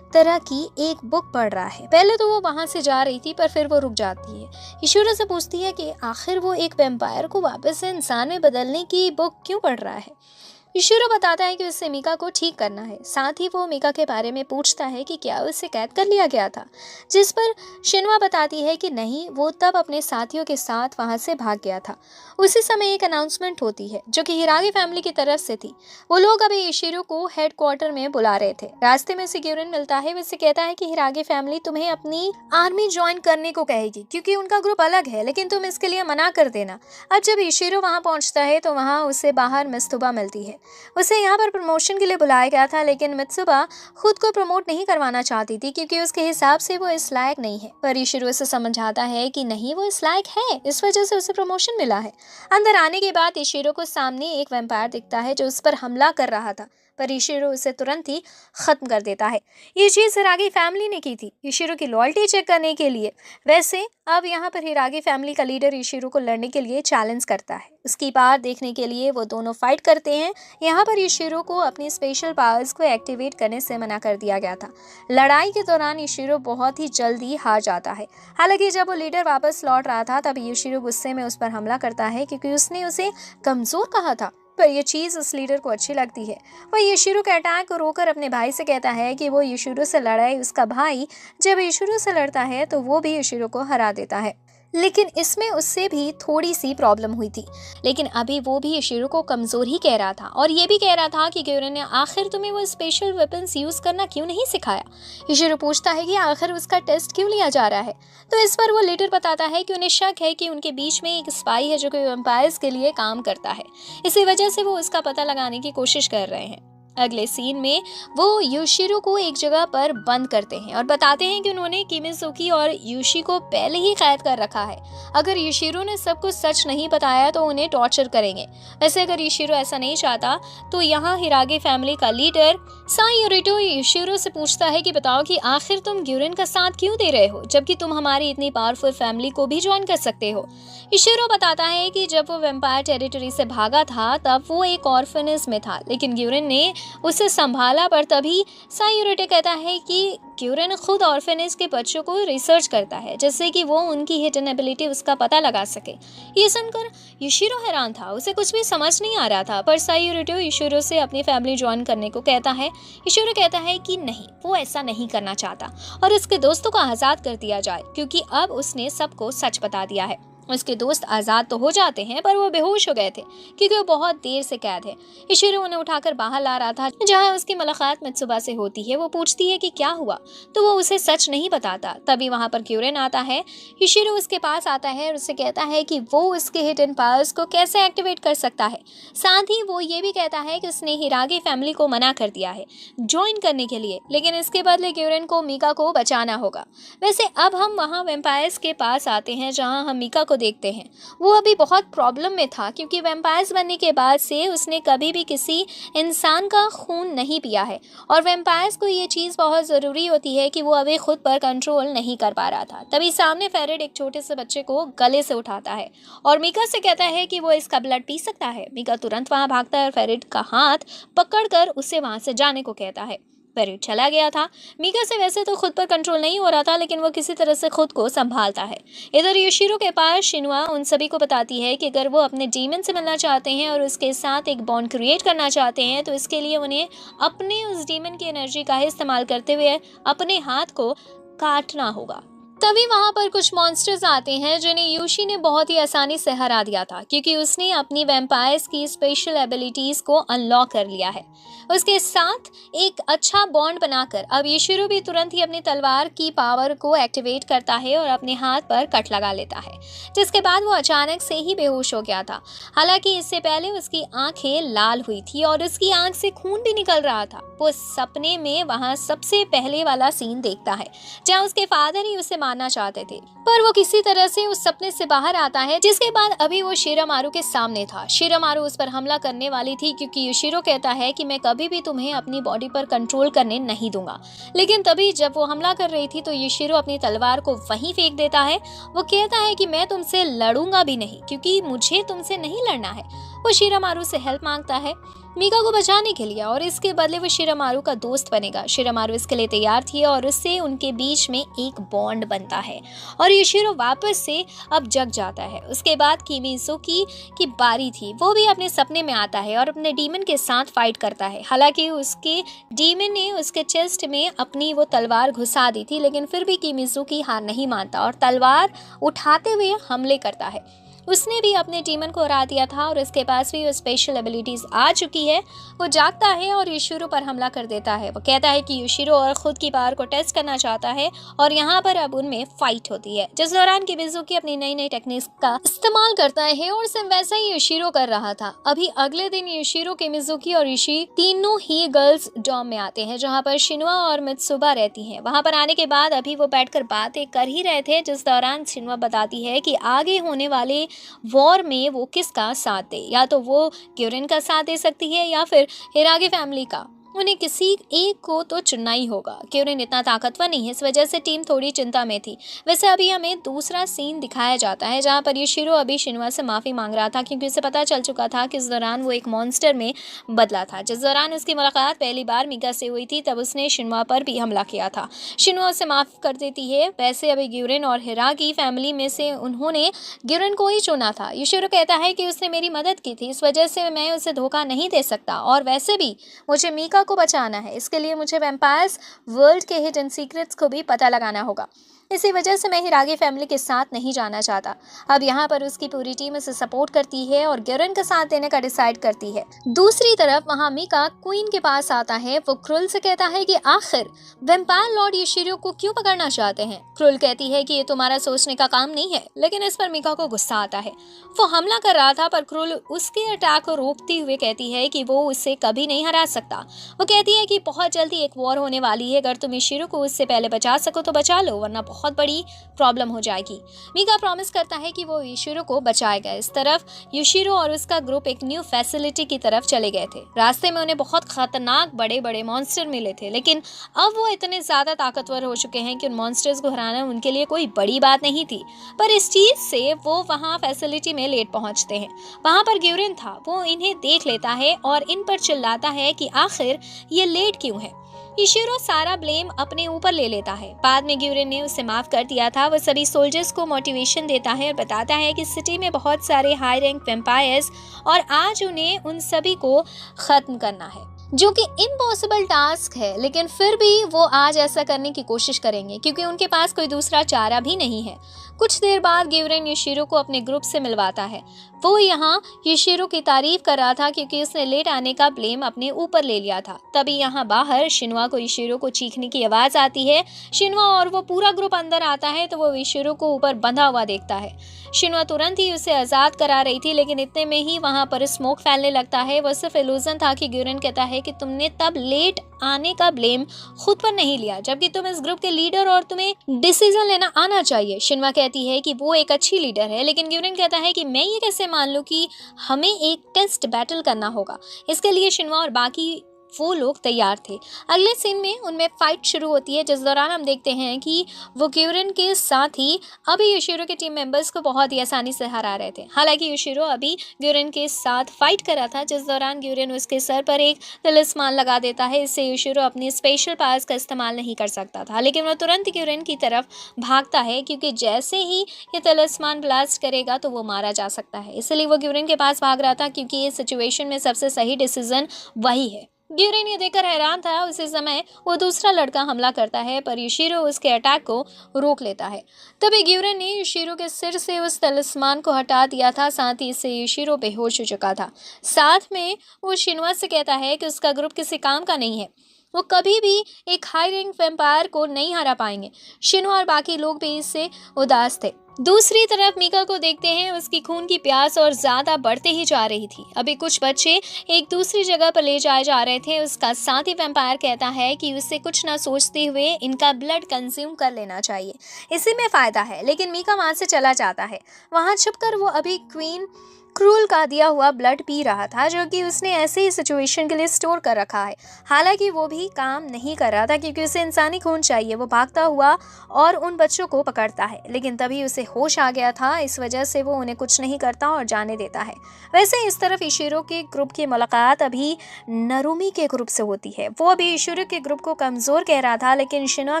S1: तरह की एक बुक पढ़ रहा है। पहले तो वो वहां से जा रही थी पर फिर वो रुक जाती है। युशिरो से पूछती है कि आखिर वो एक वैम्पायर को वापस से इंसान में बदलने की बुक क्यों पढ़ रहा है। युशिरो बताता है कि उससे मीका को ठीक करना है। साथ ही वो मीका के बारे में पूछता है कि क्या उसे कैद कर लिया गया था, जिस पर शिनवा बताती है कि नहीं, वो तब अपने साथियों के साथ वहां से भाग गया था। उसी समय एक अनाउंसमेंट होती है जो कि हिरागी फैमिली की तरफ से थी। वो लोग अभी युशिरो को हेडक्वार्टर में बुला रहे थे। रास्ते में सिक्योरिन मिलता है। वैसे कहता है कि हिरागी फैमिली तुम्हें अपनी आर्मी ज्वाइन करने को कहेगी क्योंकि उनका ग्रुप अलग है, लेकिन तुम इसके लिए मना कर देना। अब जब युशिरो वहां पहुंचता है तो वहां उसे बाहर मित्सुबा मिलती है। उसे यहाँ पर प्रमोशन के लिए बुलाया गया था लेकिन मित्सुबा खुद को प्रमोट नहीं करवाना चाहती थी क्योंकि उसके हिसाब से वो इस लायक नहीं है। पर युशिरो उसे समझाता है कि नहीं, वो इस लायक है, इस वजह से उसे प्रमोशन मिला है। अंदर आने के बाद युशिरो को सामने एक वैम्पायर दिखता है जो उस पर हमला कर रहा था, पर युशिरो उसे तुरंत ही खत्म कर देता है। ये चीज हिरागी फैमिली ने की थी युशिरो की लॉयल्टी चेक करने के लिए। वैसे अब यहाँ पर हिरागी फैमिली का लीडर युशिरो को लड़ने के लिए चैलेंज करता है। उसकी पावर देखने के लिए वो दोनों फाइट करते हैं। यहाँ पर युशिरो को अपनी स्पेशल पावर्स को एक्टिवेट करने से मना कर दिया गया था। लड़ाई के दौरान युशिरो बहुत ही जल्दी हार जाता है। हालांकि जब वो लीडर वापस लौट रहा था तब युशिरो गुस्से में उस पर हमला करता है क्योंकि उसने उसे कमजोर कहा था। पर यह चीज़ उस लीडर को अच्छी लगती है। वह यशीरो के अटैक को रोककर अपने भाई से कहता है कि वो यशीरो से लड़ाई, उसका भाई जब यशीरो से लड़ता है तो वो भी यशीरो को हरा देता है। लेकिन इसमें उससे भी थोड़ी सी प्रॉब्लम हुई थी। लेकिन अभी वो भी यशीरो को कमज़ोर ही कह रहा था और ये भी कह रहा था कि ग्योरन ने आखिर तुम्हें वो स्पेशल वेपन्स यूज़ करना क्यों नहीं सिखाया। यशीरो पूछता है कि आखिर उसका टेस्ट क्यों लिया जा रहा है। तो इस पर वो लीडर बताता है कि उन्हें शक है कि उनके बीच में एक स्पाई है जो कि वैम्पायर्स के लिए काम करता है। इसी वजह से वो उसका पता लगाने की कोशिश कर रहे हैं। अगले सीन में वो यूशिरो को एक जगह पर बंद करते हैं और बताते हैं कि उन्होंने किमिजुकी और यूशी को पहले ही कैद कर रखा है। अगर यूशिरो ने सब कुछ सच नहीं बताया तो उन्हें टॉर्चर करेंगे। वैसे अगर यूशिरो ऐसा नहीं चाहता तो यहाँ हिरागे फैमिली का लीडर सायोरिटो यूशिरो से पूछता है कि बताओ कि आखिर तुम ग्यूरन का साथ क्यों दे रहे हो जबकि तुम हमारी इतनी पावरफुल फैमिली को भी ज्वाइन कर सकते हो। यूशिरो बताता है कि जब वो वेम्पायर टेरिटरी से भागा था तब वो एक ऑर्फनेज में था, लेकिन ग्यूरन ने उसे संभाला। पर तभी सायोरिटो कहता है कि ग्यूरन खुद ऑर्फनेज के बच्चों को रिसर्च करता है जिससे कि वो उनकी हिडन एबिलिटी उसका पता लगा सके। ये सुनकर यूशिरो हैरान था, उसे कुछ भी समझ नहीं आ रहा था। पर सायोरिटो यूशिरो से अपनी फैमिली ज्वाइन करने को कहता है। यूशिरो कहता है कि नहीं, वो ऐसा नहीं करना चाहता और उसके दोस्तों को आज़ाद कर दिया जाए क्योंकि अब उसने सबको सच बता दिया है। उसके दोस्त आज़ाद तो हो जाते हैं पर वो बेहोश हो गए थे क्योंकि वो बहुत देर से कैद है। यशीरो उन्हें उठाकर बाहर ला रहा था जहाँ उसकी मुलाकात मित्सुबा से होती है। वो पूछती है कि क्या हुआ तो वो उसे सच नहीं बताता। तभी वहाँ पर ग्यूरन आता है। यशीरो उसके पास आता है और उससे कहता है कि वो उसके हिडन पावर्स को कैसे एक्टिवेट कर सकता है। साथ ही वो ये भी कहता है कि उसने हिरागे फैमिली को मना कर दिया है ज्वाइन करने के लिए, लेकिन इसके बदले ग्यूरन को मीका को बचाना होगा। वैसे अब हम वहाँ वेम्पायर्स के पास आते हैं जहाँ हम मीका को देखते हैं। वो अभी बहुत प्रॉब्लम में था क्योंकि वैम्पायर्स बनने के बाद से उसने कभी भी किसी इंसान का खून नहीं पिया है और वैम्पायर्स को ये चीज़ बहुत ज़रूरी होती है कि वो अभी खुद पर कंट्रोल नहीं कर पा रहा था। तभी सामने फेरेड एक छोटे से बच्चे को गले से उठाता है और मीका से कहता है कि वो इसका ब्लड पी सकता है। मीका तुरंत वहाँ भागता है और फेरेड का हाथ पकड़कर उसे वहाँ से जाने को कहता है। फेरेड चला गया था। मीका से वैसे तो खुद पर कंट्रोल नहीं हो रहा था, लेकिन वो किसी तरह से खुद को संभालता है। इधर योशिरो के पास शिनुआ उन सभी को बताती है कि अगर वो अपने डीमन से मिलना चाहते हैं और उसके साथ एक बॉन्ड क्रिएट करना चाहते हैं तो इसके लिए उन्हें अपने उस डीमन की एनर्जी का इस्तेमाल करते हुए अपने हाथ को काटना होगा। तभी वहाँ पर कुछ मॉन्स्टर्स आते हैं जिन्हें यूशी ने बहुत ही आसानी से हरा दिया था क्योंकि उसने अपनी वैम्पायर्स की स्पेशल एबिलिटीज़ को अनलॉक कर लिया है। उसके साथ एक अच्छा बॉन्ड बनाकर अब यशीरो भी तुरंत ही अपनी तलवार की पावर को एक्टिवेट करता है और अपने हाथ पर कट लगा लेता है, जिसके बाद वो अचानक से ही बेहोश हो गया था। हालांकि इससे पहले उसकी आंखें लाल हुई थी और उसकी आंख से खून भी निकल रहा था। वो सपने में वहाँ सबसे पहले वाला सीन देखता है जहाँ उसके फादर ही उसे मारना चाहते थे, पर वो किसी तरह से उस सपने से बाहर आता है। जिसके बाद अभी वो शिरामारू के सामने था। शिरामारू उस पर हमला करने वाली थी क्योंकि योशिरो कहता है कि मैं कभी भी तुम्हें अपनी बॉडी पर कंट्रोल करने नहीं दूंगा। लेकिन तभी जब वो हमला कर रही थी तो योशिरो अपनी तलवार को वहीं फेंक देता है। वो कहता है कि मैं तुमसे लड़ूंगा भी नहीं क्योंकि मुझे तुमसे नहीं लड़ना है। वो शिरामारू से हेल्प मांगता है मीका को बचाने के लिए और इसके बदले वो शिरामारू का दोस्त बनेगा। शिरामारू इसके लिए तैयार थी और उससे उनके बीच में एक बॉन्ड बनता है और योशिरो वापस से अब जग जाता है। उसके बाद किमिजुकी की बारी थी। वो भी अपने सपने में आता है और अपने डीमन के साथ फाइट करता है। हालांकि उसके डीमन ने उसके चेस्ट में अपनी वो तलवार घुसा दी थी, लेकिन फिर भी किमिजुकी हार नहीं मानता और तलवार उठाते हुए हमले करता है। उसने भी अपने डीमन को हरा दिया था और उसके पास भी वो स्पेशल एबिलिटीज आ चुकी है। वो जागता है और योशिरो पर हमला कर देता है। वो कहता है कि योशिरो और खुद की पावर को टेस्ट करना चाहता है और यहाँ पर अब उनमें फाइट होती है, जिस दौरान किमिजुकी अपनी नई नई टेक्निक्स का इस्तेमाल करता है और सिर्फ वैसा ही योशिरो कर रहा था। अभी अगले दिन योशिरो, किमिजुकी और ऋषि तीनों ही गर्ल्स डॉम में आते हैं जहाँ पर शिनुआ और मित्सुबा रहती हैं। वहाँ पर आने के बाद अभी वो बैठकर बातें कर ही रहे थे, जिस दौरान शिनुआ बताती है कि आगे होने वाले वॉर में वो किसका साथ दे, या तो वो ग्यूरन का साथ दे सकती है या फिर हिरागे फैमिली का। उन्हें किसी एक को तो चुनना ही होगा। क्यूरिन इतना ताकतवर नहीं है, इस वजह से टीम थोड़ी चिंता में थी। वैसे अभी हमें दूसरा सीन दिखाया जाता है जहाँ पर युशिरो अभी शिनवा से माफ़ी मांग रहा था, क्योंकि उसे पता चल चुका था कि इस दौरान वो एक मॉन्स्टर में बदला था। जिस दौरान उसकी मुलाकात पहली बार मीका से हुई थी, तब उसने शिनवा पर भी हमला किया था। शिनवा उसे माफ़ कर देती है। वैसे अभी ग्यूरिन और हिरा की फैमिली में से उन्होंने ग्यूरिन को ही चुना था। युशिरो कहता है कि उसने मेरी मदद की थी, इस वजह से मैं उसे धोखा नहीं दे सकता, और वैसे भी मुझे मीका को बचाना है। इसके लिए मुझे वैम्पायर्स वर्ल्ड के हिडन सीक्रेट्स को भी पता लगाना होगा। इसी वजह से मैं हिरागी फैमिली के साथ नहीं जाना चाहता। अब यहाँ पर उसकी पूरी टीम उसे सपोर्ट करती है और ग्यूरिन का साथ देने का डिसाइड करती है। दूसरी तरफ वहाँ मीका क्वीन के पास आता है। वो क्रुल से कहता है कि आखिर वैम्पायर लॉर्ड युशिरो को क्यों पकड़ना चाहते हैं। क्रुल कहती है कि ये तुम्हारा सोचने का काम नहीं है, लेकिन इस पर मीका को गुस्सा आता है। वो हमला कर रहा था, पर क्रुल उसके अटैक को रोकती हुए कहती है कि वो उसे कभी नहीं हरा सकता। वो कहती है कि बहुत जल्दी एक वॉर होने वाली है, अगर तुम युशिरो को उससे पहले बचा सको तो बचा लो, वरना बहुत बड़ी प्रॉब्लम हो जाएगी। मीका प्रॉमिस करता है कि वो युशिरो को बचाएगा। इस तरफ युशिरो और उसका ग्रुप एक न्यू फैसिलिटी की तरफ चले गए थे। रास्ते में उन्हें बहुत खतरनाक बड़े बड़े मॉन्स्टर मिले थे, लेकिन अब वो इतने ज्यादा ताकतवर हो चुके हैं कि उन मॉन्स्टर्स को हराना उनके लिए कोई बड़ी बात नहीं थी। पर इस चीज से वो वहाँ फैसिलिटी में लेट पहुंचते हैं। वहां पर ग्यूरिन था। वो इन्हें देख लेता है और इन पर चिल्लाता है कि आखिर ये लेट क्यों है। युशिरो सारा ब्लेम अपने ऊपर ले लेता है। बाद में ग्यूरिन ने उसे माफ कर दिया था। वो सभी सोल्जर्स को मोटिवेशन देता है और बताता है कि सिटी में बहुत सारे हाई रैंक वैम्पायर्स और आज उन्हें उन सभी को खत्म करना है, जो कि इम्पॉसिबल टास्क है, लेकिन फिर भी वो आज ऐसा करने की कोशिश करेंगे क्योंकि उनके पास कोई दूसरा चारा भी नहीं है। कुछ देर बाद ग्यूरिन युशिरो को अपने ग्रुप से मिलवाता है। वो यहाँ युशिरो की तारीफ कर रहा था क्योंकि उसने लेट आने का ब्लेम अपने ऊपर ले लिया था। तभी यहाँ बाहर शिनवा को युशिरो को चीखने की आवाज आती है। शिनवा और वो पूरा ग्रुप अंदर आता है तो वो युशिरो को ऊपर बंधा हुआ देखता है। शिनवा तुरंत ही उसे आजाद करा रही थी, लेकिन इतने में ही वहां पर स्मोक फैलने लगता है। वो सिर्फ इल्यूजन था कि ग्यूरिन कहता है कि तुमने तब लेट आने का ब्लेम खुद पर नहीं लिया, जबकि तुम इस ग्रुप के लीडर और तुम्हें डिसीजन लेना आना चाहिए। शिनवा कहती है कि वो एक अच्छी लीडर है, लेकिन ग्यूरिन कहता है कि मैं ये कैसे मान लूं कि हमें एक टेस्ट बैटल करना होगा। इसके लिए शिनवा और बाकी वो लोग तैयार थे। अगले सीन में उनमें फाइट शुरू होती है, जिस दौरान हम देखते हैं कि वो ग्यूरिन के साथ ही अभी युशिरो के टीम मेंबर्स को बहुत ही आसानी से हरा रहे थे। हालांकि युशिरो अभी ग्यूरिन के साथ फाइट कर रहा था, जिस दौरान ग्यूरिन उसके सर पर एक तिलिस्मान लगा देता है। इससे युशिरो अपनी स्पेशल पावर्स का इस्तेमाल नहीं कर सकता था, लेकिन वो तुरंत ग्यूरिन की तरफ भागता है क्योंकि जैसे ही ये तिलिस्मान ब्लास्ट करेगा तो वो मारा जा सकता है। इसलिए वो ग्यूरिन के पास भाग रहा था क्योंकि इस सिचुएशन में सबसे सही डिसीजन वही है। ग्यूरिन ये देखकर हैरान था। उसी समय वो दूसरा लड़का हमला करता है, पर युशिरो उसके अटैक को रोक लेता है। तभी ग्यूरिन ने युशिरो के सिर से उस तलिस्मान को हटा दिया था, साथ ही इससे युशिरो बेहोश हो चुका था। साथ में वो शिनवा से कहता है कि उसका ग्रुप किसी काम का नहीं है, वो कभी भी एक हाई रैंक वैम्पायर को नहीं हरा पाएंगे। शिनवा और बाकी लोग भी इससे उदास थे। दूसरी तरफ मीका को देखते हैं। उसकी खून की प्यास और ज्यादा बढ़ते ही जा रही थी। अभी कुछ बच्चे एक दूसरी जगह पर ले जाए जा रहे थे। उसका साथी वैम्पायर कहता है कि उसे कुछ ना सोचते हुए इनका ब्लड कंज्यूम कर लेना चाहिए, इसी में फायदा है। लेकिन मीका वहां से चला जाता है। वहां छुपकर वो अभी क्वीन क्रूल का दिया हुआ ब्लड पी रहा था, जो कि उसने ऐसे ही सिचुएशन के लिए स्टोर कर रखा है। हालांकि वो भी काम नहीं कर रहा था क्योंकि उसे इंसानी खून चाहिए। वो भागता हुआ और उन बच्चों को पकड़ता है, लेकिन तभी उसे होश आ गया था। इस वजह से वो उन्हें कुछ नहीं करता और जाने देता है। वैसे इस तरफ युशिरो के ग्रुप की मुलाकात अभी नरुमी के ग्रुप से होती है। वो अभी युशिरो के ग्रुप को कमजोर कह रहा था, लेकिन शिन्या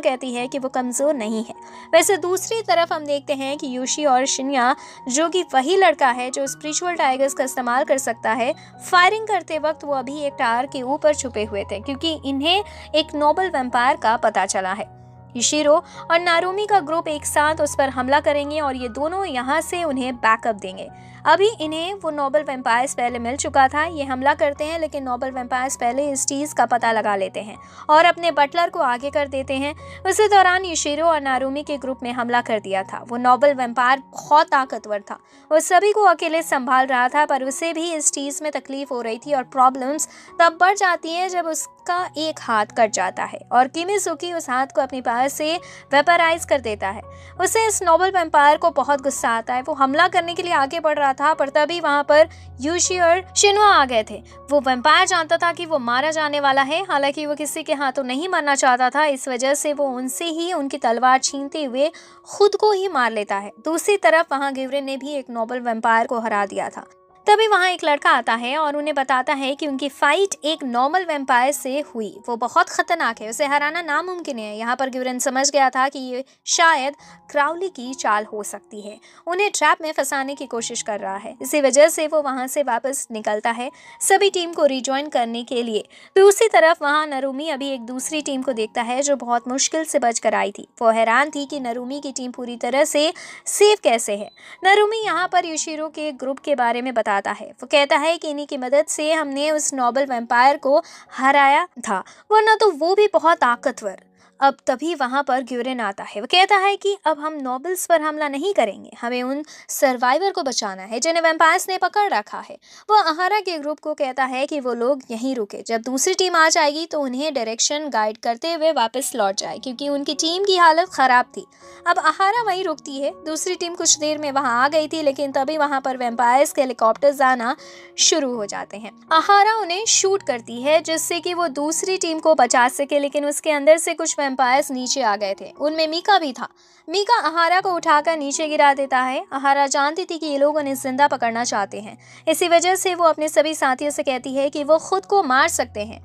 S1: कहती है कि वो कमजोर नहीं है। वैसे दूसरी तरफ हम देखते हैं कि युशी और शिन्या, जो कि वही लड़का है जो स्पिरिचुअल टाइगर्स का इस्तेमाल कर सकता है, फायरिंग करते वक्त वो अभी एक टावर के ऊपर छुपे हुए थे क्योंकि इन्हें एक नोबल वैम्पायर का पता चला है। युशिरो और नारुमी का ग्रुप एक साथ उस पर हमला करेंगे और ये दोनों यहाँ से उन्हें बैकअप देंगे। अभी इन्हें वो नोबल वैम्पायर्स पहले मिल चुका था। ये हमला करते हैं, लेकिन नोबल वैम्पायर्स पहले इस चीज़ का पता लगा लेते हैं और अपने बटलर को आगे कर देते हैं। उसी दौरान युशिरो और नारुमी के ग्रुप में हमला कर दिया था। वो नोबल वैम्पायर बहुत ताकतवर था। वो सभी को अकेले संभाल रहा था, पर उसे भी इस चीज़ में तकलीफ हो रही थी और प्रॉब्लम्स तब बढ़ जाती हैं जब उसका एक हाथ कट जाता है और किमिजुकी उस हाथ को अपने पास वेम्पायर से वेपराइज कर देता है। उसे इस नोबल वेम्पायर को बहुत गुस्सा आता है। वो हमला करने के लिए आगे बढ़ रहा था, पर तभी वहाँ पर यूशी और शिन्वा आ गए थे। वो वेम्पायर जानता था कि वो मारा जाने वाला है, हालांकि वो किसी के हाथों नहीं मरना चाहता था। इस वजह से वो उनसे ही उनकी तलवार छीनते हुए खुद को ही मार लेता है। दूसरी तरफ वहाँ गिवरेन ने भी एक नोबल वेम्पायर को हरा दिया था। तभी वहाँ एक लड़का आता है और उन्हें बताता है कि उनकी फाइट एक नॉर्मल वेम्पायर से हुई। वो बहुत खतरनाक है, उसे हराना नामुमकिन है। यहाँ पर गिवरेन समझ गया था कि ये शायद क्राउली की चाल हो सकती है, उन्हें ट्रैप में फंसाने की कोशिश कर रहा है। इसी वजह से वो वहाँ से वापस निकलता है सभी टीम को रिज्वाइन करने के लिए। दूसरी तरफ वहाँ नरुमी अभी एक दूसरी टीम को देखता है जो बहुत मुश्किल से बच कर आई थी। वो हैरान थी कि नरुमी की टीम पूरी तरह से सेफ कैसे है। नरुमी यहाँ पर यूशिरो के ग्रुप के बारे में बताता है। वो कहता है कि इन्हीं की मदद से हमने उस नोबल वेम्पायर को हराया था, वरना तो वो भी बहुत ताकतवर। अब तभी वहाँ पर गिवरेन आता है। वो कहता है कि अब हम नोबल्स पर हमला नहीं करेंगे, हमें उन सर्वाइवर को बचाना है जिन्हें वैम्पायर्स ने पकड़ रखा है। वो अहारा के ग्रुप को कहता है कि वो लोग यहीं रुके, जब दूसरी टीम आ जाएगी तो उन्हें डायरेक्शन गाइड करते हुए वापस लौट जाए, क्योंकि उनकी टीम की हालत खराब थी। अब अहारा वहीं रुकती है। दूसरी टीम कुछ देर में वहाँ आ गई थी, लेकिन तभी वहाँ पर वैम्पायर्स के हेलीकॉप्टर्स आना शुरू हो जाते हैं। अहारा उन्हें शूट करती है जिससे कि वो दूसरी टीम को बचा सके, लेकिन उसके अंदर से कुछ वैम्पायर्स नीचे आ गए थे। उनमें मीका भी था। मीका अहारा को उठाकर नीचे गिरा देता है। अहारा जानती थी कि ये लोग उन्हें जिंदा पकड़ना चाहते हैं, इसी वजह से वो अपने सभी साथियों से कहती है कि वो खुद को मार सकते हैं,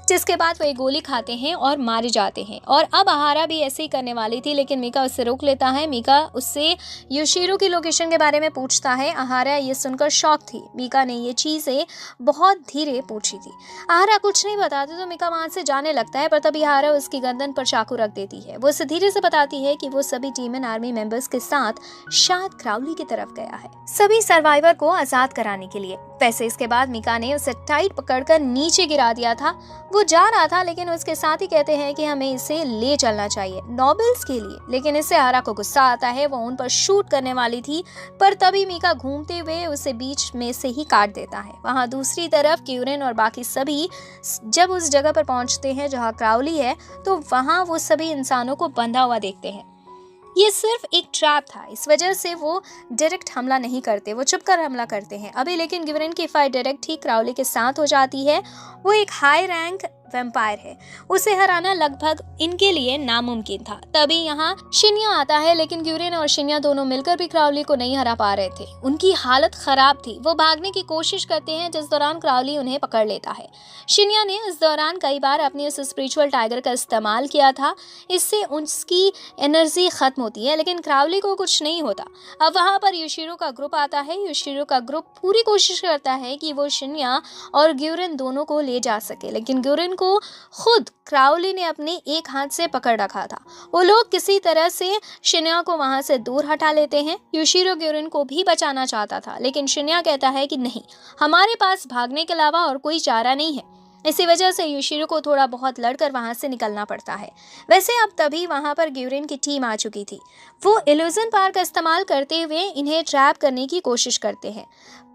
S1: जिसके बाद वो एक गोली खाते हैं और मारे जाते हैं। और अब अहारा भी ऐसे ही करने वाली थी, लेकिन मीका उससे रोक लेता है। मीका उससे यूशिरो की लोकेशन के बारे में पूछता है। अहारा ये सुनकर शॉक थी। मीका ने ये चीज़ें बहुत धीरे पूछी थी। अहारा कुछ नहीं बताती तो मीका वहाँ से जाने लगता है, पर तभी अहारा उसकी गर्दन पर चाकू रख देती है। वो उसे धीरे से बताती है कि वो सभी टीम एंड आर्मी मेंबर्स के साथ शायद क्राउली की तरफ गया है, सभी सर्वाइवर को आजाद कराने के लिए। वैसे इसके बाद मीका ने उसे टाइट पकड़कर नीचे गिरा दिया था। वो जा रहा था, लेकिन उसके साथ ही कहते हैं कि हमें इसे ले चलना चाहिए नोबल्स के लिए, लेकिन इससे अहारा को गुस्सा आता है। वो उन पर शूट करने वाली थी, पर तभी मीका घूमते हुए उसे बीच में से ही काट देता है। वहाँ दूसरी तरफ गिवरेन और बाकी सभी जब उस जगह पर पहुंचते हैं जहाँ क्राउली है, तो वहाँ वो सभी इंसानों को बंधा हुआ देखते हैं। ये सिर्फ एक ट्रैप था, इस वजह से वो डायरेक्ट हमला नहीं करते, वो छुपकर हमला करते हैं अभी। लेकिन गिवरेन की फाइट डायरेक्ट ही क्राउली के साथ हो जाती है। वो एक हाई रैंक वैम्पायर है, उसे हराना लगभग इनके लिए नामुमकिन था। तभी यहाँ शिन्या आता है, लेकिन गिवरेन और शिन्या दोनों मिलकर भी क्राउली को नहीं हरा पा रहे थे। उनकी हालत खराब थी। वो भागने की कोशिश करते हैं, जिस दौरान क्राउली उन्हें पकड़ लेता है। शिन्या ने इस दौरान कई बार अपनी उस स्पिरिचुअल टाइगर का इस्तेमाल किया था, इससे उसकी एनर्जी खत्म होती है, लेकिन क्राउली को कुछ नहीं होता। अब वहाँ पर यूशिरो का ग्रुप आता है। यूशिरो का ग्रुप पूरी कोशिश करता है कि वो शिन्या और गिवरेन दोनों को ले जा सके, लेकिन गिवरेन को खुद क्राउली ने अपने एक हाथ से पकड़ रखा था। वो लोग किसी तरह से शिन्या को वहां से दूर हटा लेते हैं। यूशिरो गिवरेन को भी बचाना चाहता था, लेकिन शिन्या कहता है कि नहीं, हमारे पास भागने के अलावा और कोई चारा नहीं है। इसी वजह से यूशिरो को थोड़ा बहुत लड़कर वहां से निकलना पड़ता है। वैसे अब तभी वहां पर गिवरेन की टीम आ चुकी थी। वो इल्यूजन पावर का इस्तेमाल करते हुए इन्हें ट्रैप करने की कोशिश करते हैं,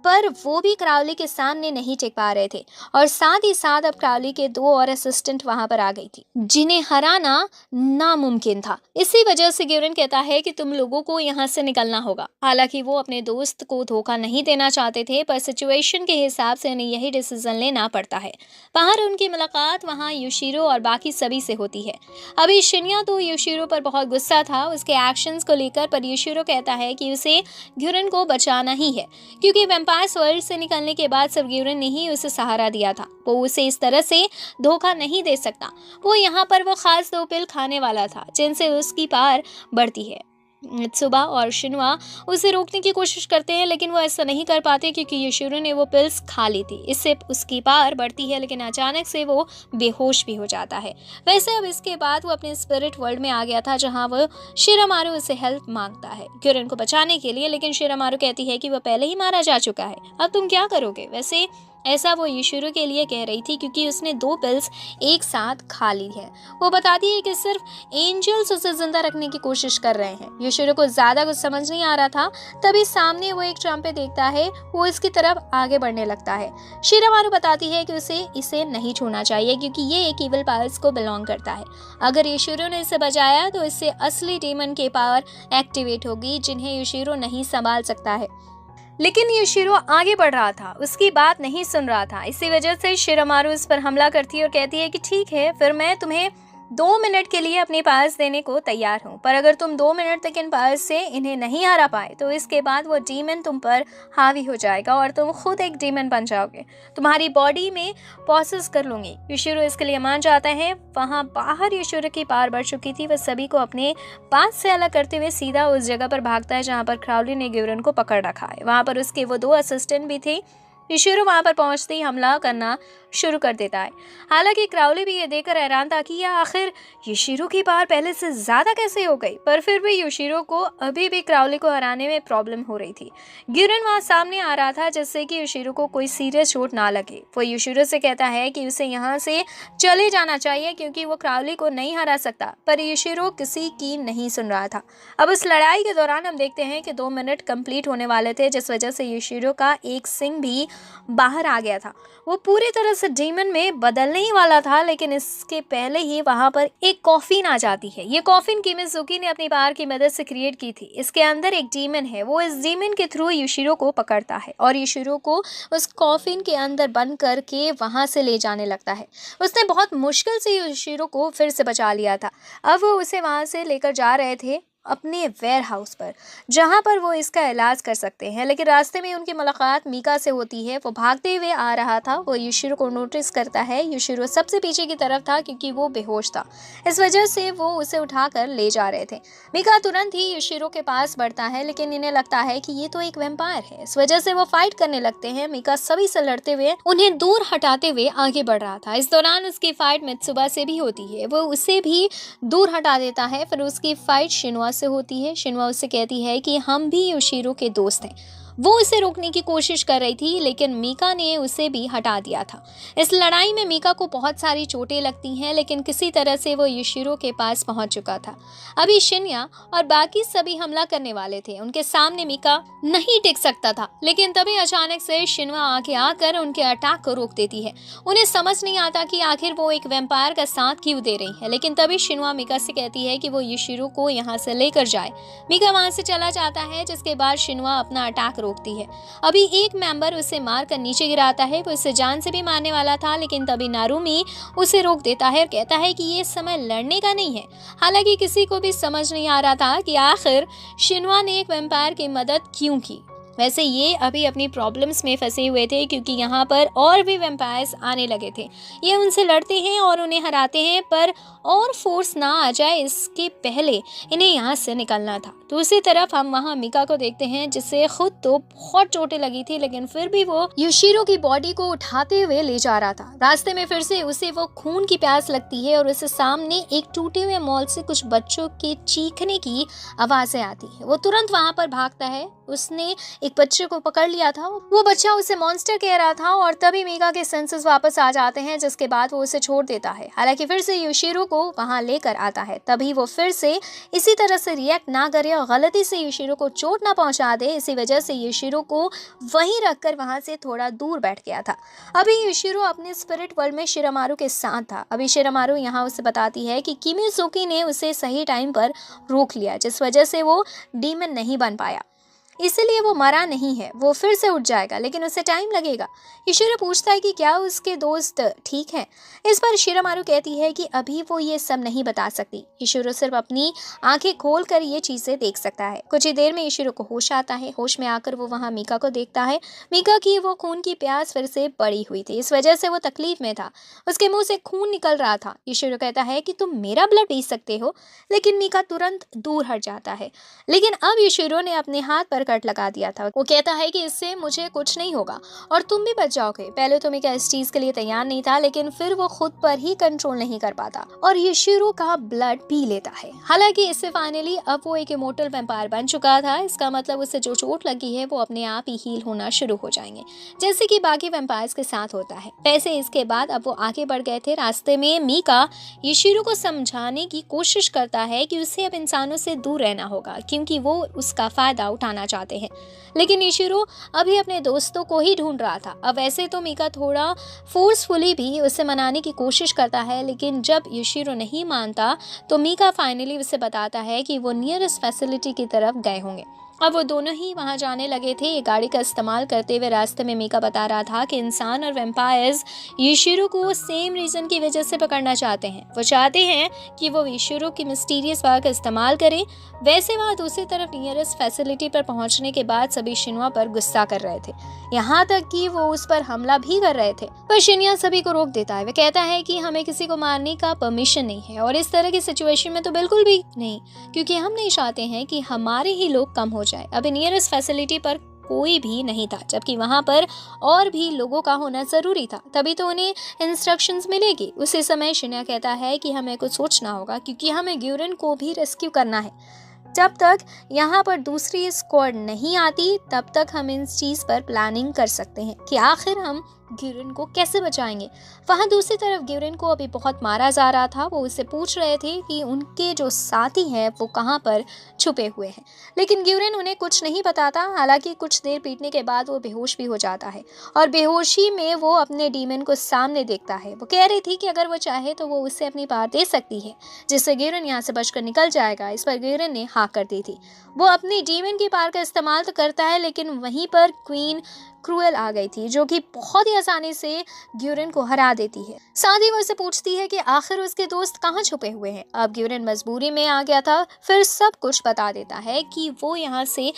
S1: पर वो भी क्राउली के सामने नहीं टिक पा रहे थे। और साथ ही साथ अब क्राउली के 2 और असिस्टेंट वहां पर आ गई थी, जिन्हें हराना नामुमकिन था। इसी वजह से गिवरेन कहता है कि तुम लोगों को यहाँ से निकलना होगा। हालांकि वो अपने दोस्त को धोखा नहीं देना चाहते थे, पर सिचुएशन के हिसाब से उन्हें यही डिसीजन लेना पड़ता है। बाहर उनकी मुलाकात वहाँ यूशिरो और बाकी सभी से होती है। अभी शिन्या तो यूशिरो पर बहुत गुस्सा था उसके एक्शंस को लेकर, पर यूशिरो कहता है कि उसे गिवरेन को बचाना ही है, क्योंकि वैम्पायर्स वर्ल्ड से निकलने के बाद सिर्फ गिवरेन ने ही उसे सहारा दिया था। वो उसे इस तरह से धोखा नहीं दे सकता। वो यहाँ पर वो खास 2 पिल खाने वाला था, जिनसे उसकी पावर बढ़ती है। सुबह और शिन्वा उसे रोकने की कोशिश करते हैं, लेकिन वो ऐसा नहीं कर पाते, क्योंकि यूशिरो ने वो पिल्स खा ली थी। इससे उसकी पावर बढ़ती है, लेकिन अचानक से वो बेहोश भी हो जाता है। वैसे अब इसके बाद वो अपने स्पिरिट वर्ल्ड में आ गया था, जहां वो शिरामारू उससे हेल्प मांगता है गिवरेन को बचाने के लिए, लेकिन शिरामारू कहती है कि वो पहले ही मारा जा चुका है, अब तुम क्या करोगे। वैसे ऐसा वो युशिरो के लिए कह रही थी क्योंकि उसने 2 पिल्स एक साथ खा ली है। वो बताती है कि सिर्फ एंजल्स उसे जिंदा रखने की कोशिश कर रहे हैं। युशिरो को ज्यादा कुछ समझ नहीं आ रहा था, तभी सामने वो एक ट्रम्पेट देखता है, वो इसकी तरफ आगे बढ़ने लगता है। शिरामारू बताती है कि उसे इसे नहीं छूना चाहिए क्योंकि ये एक इविल पावर्स को बिलोंग करता है। अगर युशिरो ने इसे बचाया तो इससे असली डीमन की पावर एक्टिवेट होगी जिन्हें युशिरो नहीं संभाल सकता है। लेकिन युशिरो आगे बढ़ रहा था, उसकी बात नहीं सुन रहा था। इसी वजह से शिरामारू इस पर हमला करती है और कहती है कि ठीक है, फिर मैं तुम्हें 2 मिनट के लिए अपनी पावर्स देने को तैयार हूँ, पर अगर तुम 2 मिनट तक इन पावर्स से इन्हें नहीं हरा पाए तो इसके बाद वो डीमन तुम पर हावी हो जाएगा और तुम खुद एक डीमन बन जाओगे, तुम्हारी बॉडी में प्रोसेस कर लूंगी। युशिरो इसके लिए मान जाता है। वहाँ बाहर युशिरो की पावर बढ़ चुकी थी। वह सभी को अपने पास से अलग करते हुए सीधा उस जगह पर भागता है जहाँ पर क्राउली ने गिवरन को पकड़ रखा है। वहाँ पर उसके वो 2 असिस्टेंट भी थे। युशिरो वहां पर पहुंचते ही हमला करना शुरू कर देता है। हालांकि क्राउली भी ये देखकर हैरान था कि यह आखिर युशिरो की पावर पहले से ज्यादा कैसे हो गई, पर फिर भी युशिरो को अभी भी क्राउली को हराने में प्रॉब्लम हो रही थी। गिरन वहां सामने आ रहा था जिससे कि युशिरो को कोई सीरियस चोट ना लगे। वो युशिरो से कहता है कि उसे यहाँ से चले जाना चाहिए क्योंकि वो क्राउली को नहीं हरा सकता, पर युशिरो किसी की नहीं सुन रहा था। अब उस लड़ाई के दौरान हम देखते हैं कि 2 मिनट कंप्लीट होने वाले थे, जिस वजह से युशिरो का एक सिंग भी बाहर आ गया था। वो पूरी तरह से डीमन में बदलने ही वाला था, लेकिन इसके पहले ही वहां पर एक कॉफिन आ जाती है। ये कॉफिन किमिजुकी ने अपनी पावर की मदद से क्रिएट की थी। इसके अंदर एक डीमन है, वो इस डीमन के थ्रू युशिरो को पकड़ता है और युशिरो को उस कॉफिन के अंदर बंद करके वहां से ले जाने लगता है। उसने बहुत मुश्किल से युशिरो को फिर से बचा लिया था। अब वो उसे वहां से लेकर जा रहे थे अपने वेयर हाउस पर, जहां पर वो इसका इलाज कर सकते हैं, लेकिन रास्ते में उनकी मुलाकात मीका से होती है। वो भागते हुए आ रहा था। वो युशिरो को नोटिस करता है। युशिरो सबसे पीछे की तरफ था क्योंकि वो बेहोश था, इस वजह से वो उसे उठाकर ले जा रहे थे। मीका तुरंत ही युशिरो के पास बढ़ता है, लेकिन इन्हें लगता है कि ये तो एक वैम्पायर है, इस वजह से वो फाइट करने लगते हैं। मीका सभी से लड़ते हुए उन्हें दूर हटाते हुए आगे बढ़ रहा था। इस दौरान उसकी फाइट मित्सुबा से भी होती है, वो उसे भी दूर हटा देता है। फिर उसकी फाइट शिनवा से होती है। शिनवा उससे कहती है कि हम भी युशिरो के दोस्त हैं। वो उसे रोकने की कोशिश कर रही थी, लेकिन मीका ने उसे भी हटा दिया था। इस लड़ाई में मीका को बहुत सारी चोटें लगती हैं, लेकिन किसी तरह से वो युशिरो के पास पहुंच चुका था। अभी शिन्या और बाकी सभी हमला करने वाले थे। उनके सामने मीका नहीं टिक सकता था, लेकिन तभी अचानक से शिन्वा आगे आकर उनके अटैक को रोक देती है। उन्हें समझ नहीं आता कि आखिर वो एक वैम्पायर का साथ क्यों दे रही है, लेकिन तभी शिन्वा मीका से कहती है कि वो युशिरो को यहाँ से लेकर जाए। मीका वहां से चला जाता है, जिसके बाद शिन्वा अपना अटैक रोकती है। अभी एक मेंबर उसे मारकर नीचे गिराता है। वो उसे जान से भी मारने वाला था, लेकिन तभी नारुमी उसे रोक देता है और कहता है कि ये समय लड़ने का नहीं है। हालांकि किसी को भी समझ नहीं आ रहा था कि आखिर शिन्वा ने एक वैम्पायर की मदद क्यों की। वैसे ये अभी अपनी प्रॉब्लम्स में फंसे हुए थे क्योंकि यहाँ पर और भी वैम्पायर्स आने लगे थे। ये उनसे लड़ते हैं और उन्हें हराते हैं, पर और फोर्स ना आ जाए इसके पहले इन्हें यहाँ से निकलना था। दूसरी तरफ हम वहाँ मीका को देखते हैं, जिसे खुद तो बहुत चोटें लगी थी, लेकिन फिर भी वो युशिरो की बॉडी को उठाते हुए ले जा रहा था। रास्ते में फिर से उसे वो खून की प्यास लगती है और उसे सामने एक टूटे हुए मॉल से कुछ बच्चों के चीखने की आवाजें आती है। वो तुरंत वहाँ पर भागता है। उसने एक बच्चे को पकड़ लिया था। वो बच्चा उसे मॉन्स्टर कह रहा था और तभी मीका के सेंसेस वापस आ जाते हैं, जिसके बाद वो उसे छोड़ देता है। हालांकि फिर से युशिरो को वहां लेकर आता है। तभी वो फिर से इसी तरह से रिएक्ट ना करे और गलती से युशिरो को चोट ना पहुंचा दे। इसी वजह से युशिरो को वहीं रखकर वहां से थोड़ा दूर बैठ गया था। अभी युशिरो अपने स्पिरिट वर्ल्ड में शिरामारू के साथ था। अभी शिरामारू यहाँ उसे बताती है कि किमिजुकी ने उसे सही टाइम पर रोक लिया, जिस वजह से वो डीमन नहीं बन पाया, इसलिए वो मरा नहीं है। वो फिर से उठ जाएगा, लेकिन उसे टाइम लगेगा। युशिरो पूछता है कि क्या उसके दोस्त ठीक हैं। इस पर शिरामारू कहती है कि अभी वो ये सब नहीं बता सकती। युशिरो सिर्फ अपनी आंखें खोलकर ये चीजें देख सकता है। कुछ ही देर में युशिरो को होश आता है। होश में आकर वो वहाँ मीका को देखता है। मीका की वो खून की प्यास फिर से बढ़ी हुई थी, इस वजह से वो तकलीफ में था। उसके मुंह से खून निकल रहा था। युशिरो कहता है कि तुम मेरा ब्लड पी सकते हो, लेकिन मीका तुरंत दूर हट जाता है। लेकिन अब युशिरो ने अपने हाथ पर कट लगा दिया था। वो कहता है कि इससे मुझे कुछ नहीं होगा और तुम भी बच जाओगे। पहले तो मीका इस चीज के लिए तैयार नहीं था, लेकिन फिर वो खुद पर ही कंट्रोल नहीं कर पाता और योशिरो का ब्लड पी लेता है। हालांकि इससे फाइनली अब वो एक इमोर्टल वैम्पायर बन चुका था। इसका मतलब उसे जो चोट लगी है वो अपने आप ही हील होना शुरू हो जाएंगे, जैसे कि बाकी वैम्पायर्स के साथ होता है। वैसे इसके बाद अब वो आगे बढ़ गए थे। रास्ते में मीका योशिरो को समझाने की कोशिश करता है कि उसे अब इंसानों से दूर रहना होगा, क्योंकि वो उसका फायदा उठाना चाहते हैं। लेकिन योशिरो अभी अपने दोस्तों को ही ढूंढ रहा था। अब वैसे तो मीका थोड़ा फोर्सफुली भी उसे मनाने की कोशिश करता है, लेकिन जब योशिरो नहीं मानता तो मीका फाइनली उसे बताता है कि वो नियरेस्ट फैसिलिटी की तरफ गए होंगे। अब वो दोनों ही वहां जाने लगे थे। ये गाड़ी का इस्तेमाल करते हुए रास्ते में मीका बता रहा था कि इंसान और वैम्पायर्स योशिरो को सेम रीजन की वजह से पकड़ना चाहते हैं। वो चाहते हैं कि वो योशिरो की मिस्टीरियस पावर का इस्तेमाल करे। वैसे वहाँ दूसरी तरफ नियरेस्ट फैसिलिटी पर पहुंचने के बाद सभी शिन्वा पर गुस्सा कर रहे थे, यहाँ तक कि वो उस पर हमला भी कर रहे थे। पर शिन्या सभी को रोक देता है। वह कहता है कि हमें किसी को मारने का परमिशन नहीं है और इस तरह की सिचुएशन में तो बिल्कुल भी नहीं, क्योंकि हम नहीं चाहते हैं कि हमारे ही लोग कम हो जाए। अभी नियरेस्ट फैसिलिटी पर कोई भी नहीं था, जबकि वहां पर और भी लोगों का होना जरूरी था, तभी तो उन्हें इंस्ट्रक्शंस मिलेगी। उसी समय शिन्या कहता है कि हमें कुछ सोचना होगा, क्योंकि हमें ग्यूरन को भी रेस्क्यू करना है। जब तक यहाँ पर दूसरी स्क्वाड नहीं आती तब तक हम इस चीज पर प्लानिंग कर सकते हैं कि आखिर हम ग्यूरन को कैसे बचाएंगे। वहाँ दूसरी तरफ ग्यूरन को अभी बहुत मारा जा रहा था। वो उससे पूछ रहे थे कि उनके जो साथी हैं वो कहाँ पर छुपे हुए हैं, लेकिन ग्यूरन उन्हें कुछ नहीं बताता। हालांकि कुछ देर पीटने के बाद वो बेहोश भी हो जाता है और बेहोशी में वो अपने डीमन को सामने देखता है। वो कह रही थी कि अगर वो चाहे तो वो उससे अपनी पावर दे सकती है, जिससे ग्यूरन यहाँ से बचकर निकल जाएगा। इस पर ग्यूरन ने हाँ कर दी थी। वो अपनी डीमन की पावर का इस्तेमाल तो करता है, लेकिन वहीं पर क्वीन क्रूएल आ गई थी, जो कि बहुत ही आसानी से ग्यूरन को हरा देती है। साथ ही वो उससे पूछती है कि आखिर उसके दोस्त कहाँ छुपे हुए हैं। अब ग्यूरन मजबूरी में आ गया था, फिर सब कुछ बता देता है कि वो यहाँ से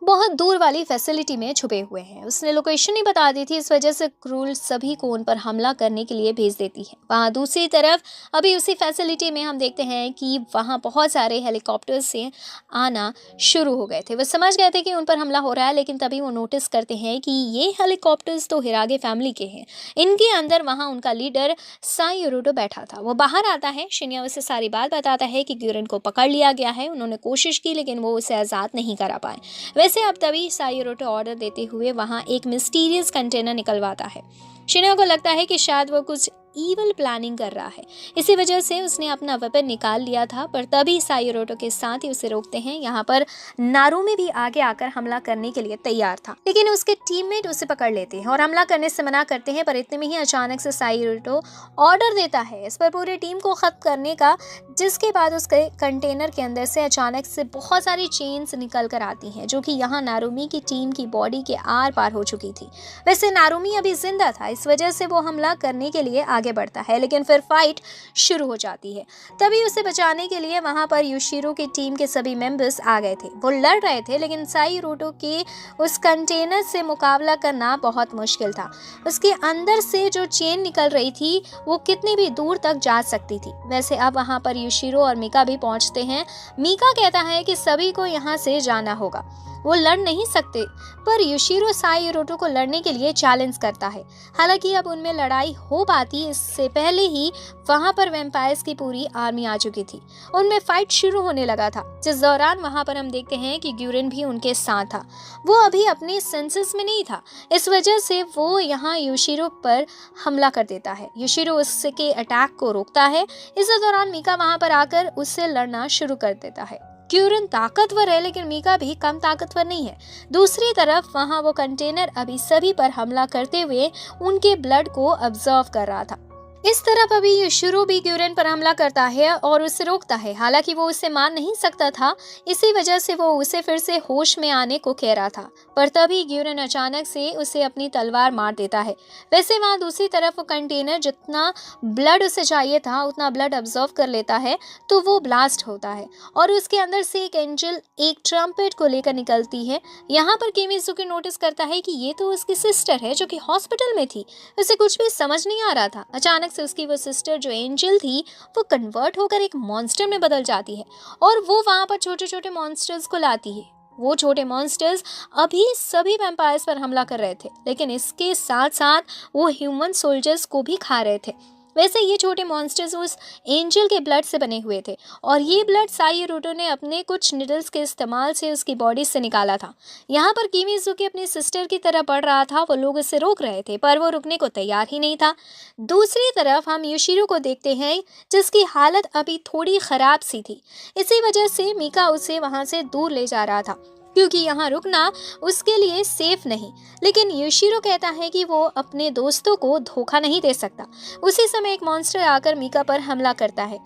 S1: बहुत दूर वाली फैसिलिटी में छुपे हुए हैं। उसने लोकेशन ही बता दी थी, इस वजह से क्रूल सभी को उन पर हमला करने के लिए भेज देती है। वहाँ दूसरी तरफ अभी उसी फैसिलिटी में हम देखते हैं कि वहाँ बहुत सारे हेलीकॉप्टर्स से आना शुरू हो गए थे। वो समझ गए थे कि उन पर हमला हो रहा है, लेकिन तभी वो नोटिस करते हैं कि ये हेलीकॉप्टर्स तो हिरागे फैमिली के हैं। इनके अंदर वहाँ उनका लीडर सायोरुटो बैठा था। वो बाहर आता है। शिन्या उसे सारी बात बताता है कि ग्यूरन को पकड़ लिया गया है। उन्होंने कोशिश की, लेकिन वो उसे आज़ाद नहीं करा पाए। वैसे अब तभी सायोरुटो ऑर्डर देते हुए वहां एक मिस्टीरियस कंटेनर निकलवाता है। शिन्या को लगता है कि शायद वो कुछ ईवल प्लानिंग कर रहा है, इसी वजह से उसने अपना वेपन निकाल लिया था। पर तभी सायोरुटो के साथ ही उसे रोकते हैं। यहाँ पर नारुमी भी आगे आकर हमला करने के लिए तैयार था, लेकिन उसके टीममेट उसे पकड़ लेते हैं और हमला करने से मना करते हैं। पर इतने में ही अचानक से सायोरुटो ऑर्डर देता है इस पर पूरी टीम को खत्म करने का, जिसके बाद उसके कंटेनर के अंदर से अचानक से बहुत सारी चेन्स निकल कर आती हैं, जो कि यहाँ नारुमी की टीम की बॉडी के आर पार हो चुकी थी। वैसे नारुमी अभी जिंदा था, इस वजह से वो हमला करने के लिए आगे बढ़ता है, लेकिन फिर फाइट शुरू हो जाती है। तभी उसे बचाने के लिए वहां पर योशिरो की टीम के सभी मेंबर्स आ गए थे। वो लड़ रहे थे, लेकिन सायोरुटो के उस कंटेनर से मुकाबला करना बहुत मुश्किल था। उसके अंदर से जो चेन निकल रही थी वो कितनी भी दूर तक जा सकती थी। वैसे अब वहां पर योशिरो और मीका भी पहुंचते हैं। मीका कहता है कि सभी को यहाँ से जाना होगा, वो लड़ नहीं सकते, पर योशिरो सायोरुटो को लड़ने के लिए चैलेंज करता है। हालांकि अब उनमें लड़ाई हो पाती इससे पहले ही वहां पर वैम्पायर्स की पूरी आर्मी आ चुकी थी। उनमें फाइट शुरू होने लगा था, जिस दौरान वहां पर हम देखते हैं कि ग्यूरन भी उनके साथ था। वो अभी अपने सेंसेस में नहीं था, इस वजह से वो यहाँ योशिरो पर हमला कर देता है। योशिरो उसके अटैक को रोकता है। इस दौरान मीका वहां पर आकर उससे लड़ना शुरू कर देता है। ग्यूरन ताकतवर है, लेकिन मीका भी कम ताकतवर नहीं है। दूसरी तरफ वहां वो कंटेनर अभी सभी पर हमला करते हुए उनके ब्लड को ऑब्जर्व कर रहा था। इस तरफ अभी योशिरो भी ग्यूरन पर हमला करता है और उसे रोकता है। हालांकि वो उसे मार नहीं सकता था, इसी वजह से वो उसे फिर से होश में आने को कह रहा था। पर तभी ग्यूरन अचानक से उसे अपनी तलवार मार देता है। वैसे वहाँ दूसरी तरफ वो कंटेनर जितना ब्लड उसे चाहिए था उतना ब्लड ऑब्जर्व कर लेता है, तो वो ब्लास्ट होता है और उसके अंदर से एक एंजल एक ट्रम्पेट को लेकर निकलती है। यहाँ पर किमिजुकी नोटिस करता है कि ये तो उसकी सिस्टर है जो कि हॉस्पिटल में थी। उसे कुछ भी समझ नहीं आ रहा था। अचानक से उसकी वो सिस्टर जो एंजल थी वो कन्वर्ट होकर एक मॉन्स्टर में बदल जाती है और वो वहां पर छोटे छोटे मॉन्स्टर्स को लाती है। वो छोटे मॉन्स्टर्स अभी सभी वैम्पायर्स पर हमला कर रहे थे, लेकिन इसके साथ साथ वो ह्यूमन सोल्जर्स को भी खा रहे थे। वैसे ये छोटे मॉन्स्टर्स उस एंजल के ब्लड से बने हुए थे और ये ब्लड साइरुटो ने अपने कुछ निडल्स के इस्तेमाल से उसकी बॉडी से निकाला था। यहाँ पर किमिजुकी अपनी सिस्टर की तरह बढ़ रहा था। वो लोग उसे रोक रहे थे पर वो रुकने को तैयार ही नहीं था। दूसरी तरफ हम योशिरो को देखते हैं जिसकी हालत अभी थोड़ी ख़राब सी थी। इसी वजह से मीका उसे वहाँ से दूर ले जा रहा था क्योंकि यहाँ रुकना उसके लिए सेफ नहीं। लेकिन योशिरो कहता है कि वो अपने दोस्तों को धोखा नहीं दे सकता। उसी समय एक मॉन्स्टर आकर मीका पर हमला करता है।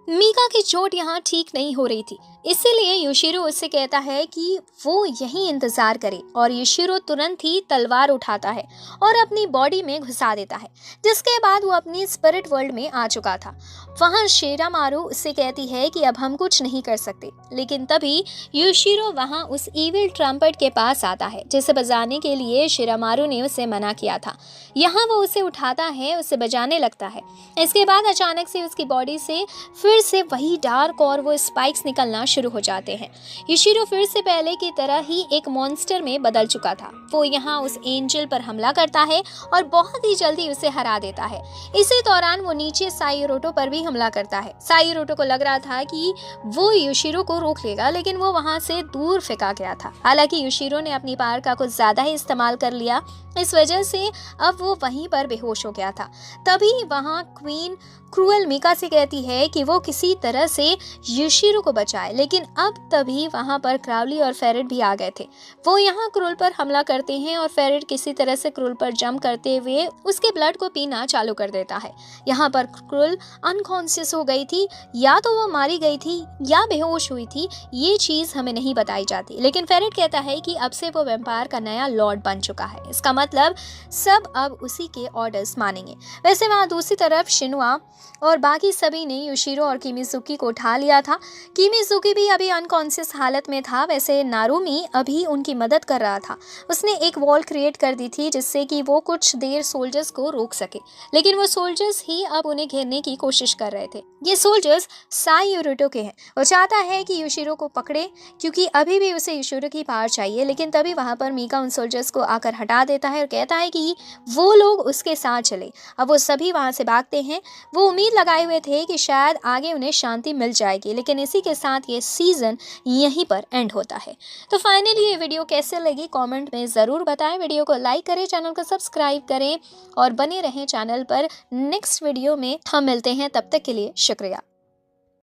S1: मीका की चोट यहाँ ठीक नहीं हो रही थी, इसीलिए योशिरो उससे कहता है कि वो यहीं इंतजार करे और योशिरो तुरंत ही तलवार उठाता है और अपनी बॉडी में घुसा देता है, जिसके बाद वो अपनी स्पिरिट वर्ल्ड में आ चुका था। वहाँ शिरामारू उससे कहती है कि अब हम कुछ नहीं कर सकते, लेकिन तभी योशिरो वहाँ उस इविल ट्रम्पेट के पास आता है जिसे बजाने के लिए शिरामारू ने उसे मना किया था। यहाँ वो उसे उठाता है, उसे बजाने लगता है। इसके बाद अचानक से उसकी बॉडी से फिर से वही डार्क और वो स्पाइक्स निकलना शुरू हो जाते हैं। योशिरो फिर से पहले की तरह ही एक मॉन्स्टर में बदल चुका था। वो यहाँ उस एंजल पर हमला करता है और बहुत ही जल्दी उसे हरा देता है। इसी दौरान वो नीचे साइरुटो पर भी हमला करता है। साइरुटो को लग रहा था कि वो योशिरो को रोक लेगा, लेकिन वो वहां से दूर फेंका गया था। हालांकि योशिरो ने अपनी पावर का कुछ ज्यादा ही इस्तेमाल कर लिया, इस वजह से अब वो वहीं पर बेहोश हो गया था। तभी वहां क्वीन क्रूएल मीका से कहती है कि वो किसी तरह से योशिरो को बचाए, लेकिन अब तभी वहां पर क्राउली और फेरिड भी आ गए थे। वो यहाँ क्रूल पर हमला करते हैं और फेरिड किसी तरह से क्रूल पर जंप करते हुए उसके ब्लड को पीना चालू कर देता है। यहाँ पर क्रूल अनकॉन्शियस हो गई थी, या तो वो मारी गई थी या बेहोश हुई थी, ये चीज हमें नहीं बताई जाती। लेकिन फेरिड कहता है कि अब से वो वैम्पायर का नया लॉर्ड बन चुका है, इसका मतलब सब अब उसी के ऑर्डर्स मानेंगे। वैसे वहाँ दूसरी तरफ शिनुआ और बाकी सभी ने योशिरो और किमिजुकी को उठा लिया था। किमिजुकी भी अभी अनकॉन्शियस हालत में था। वैसे नारुमी अभी उनकी मदद कर रहा था। उसने एक वॉल क्रिएट कर दी थी जिससे कि वो कुछ देर सोल्जर्स को रोक सके, लेकिन वो सोल्जर्स ही अब उन्हें घेरने की कोशिश कर रहे थे। ये सोल्जर्स साइरुटो के हैं। वो चाहता है कि योशिरो को पकड़े क्योंकि अभी भी उसे योशिरो की पावर चाहिए, लेकिन तभी वहां पर मीका उन सोल्जर्स को आकर हटा देता है और कहता है कि वो लोग उसके साथ चले। अब वो सभी वहां से भागते हैं। वो उम्मीद लगाए हुए थे कि शायद आगे उन्हें शांति मिल जाएगी, लेकिन इसी के साथ ये सीजन यहीं पर एंड होता है। तो फाइनली ये वीडियो कैसे लगी कमेंट में ज़रूर बताएं। वीडियो को लाइक करें, चैनल को सब्सक्राइब करें और बने रहें चैनल पर। नेक्स्ट वीडियो में हम मिलते हैं, तब तक के लिए शुक्रिया।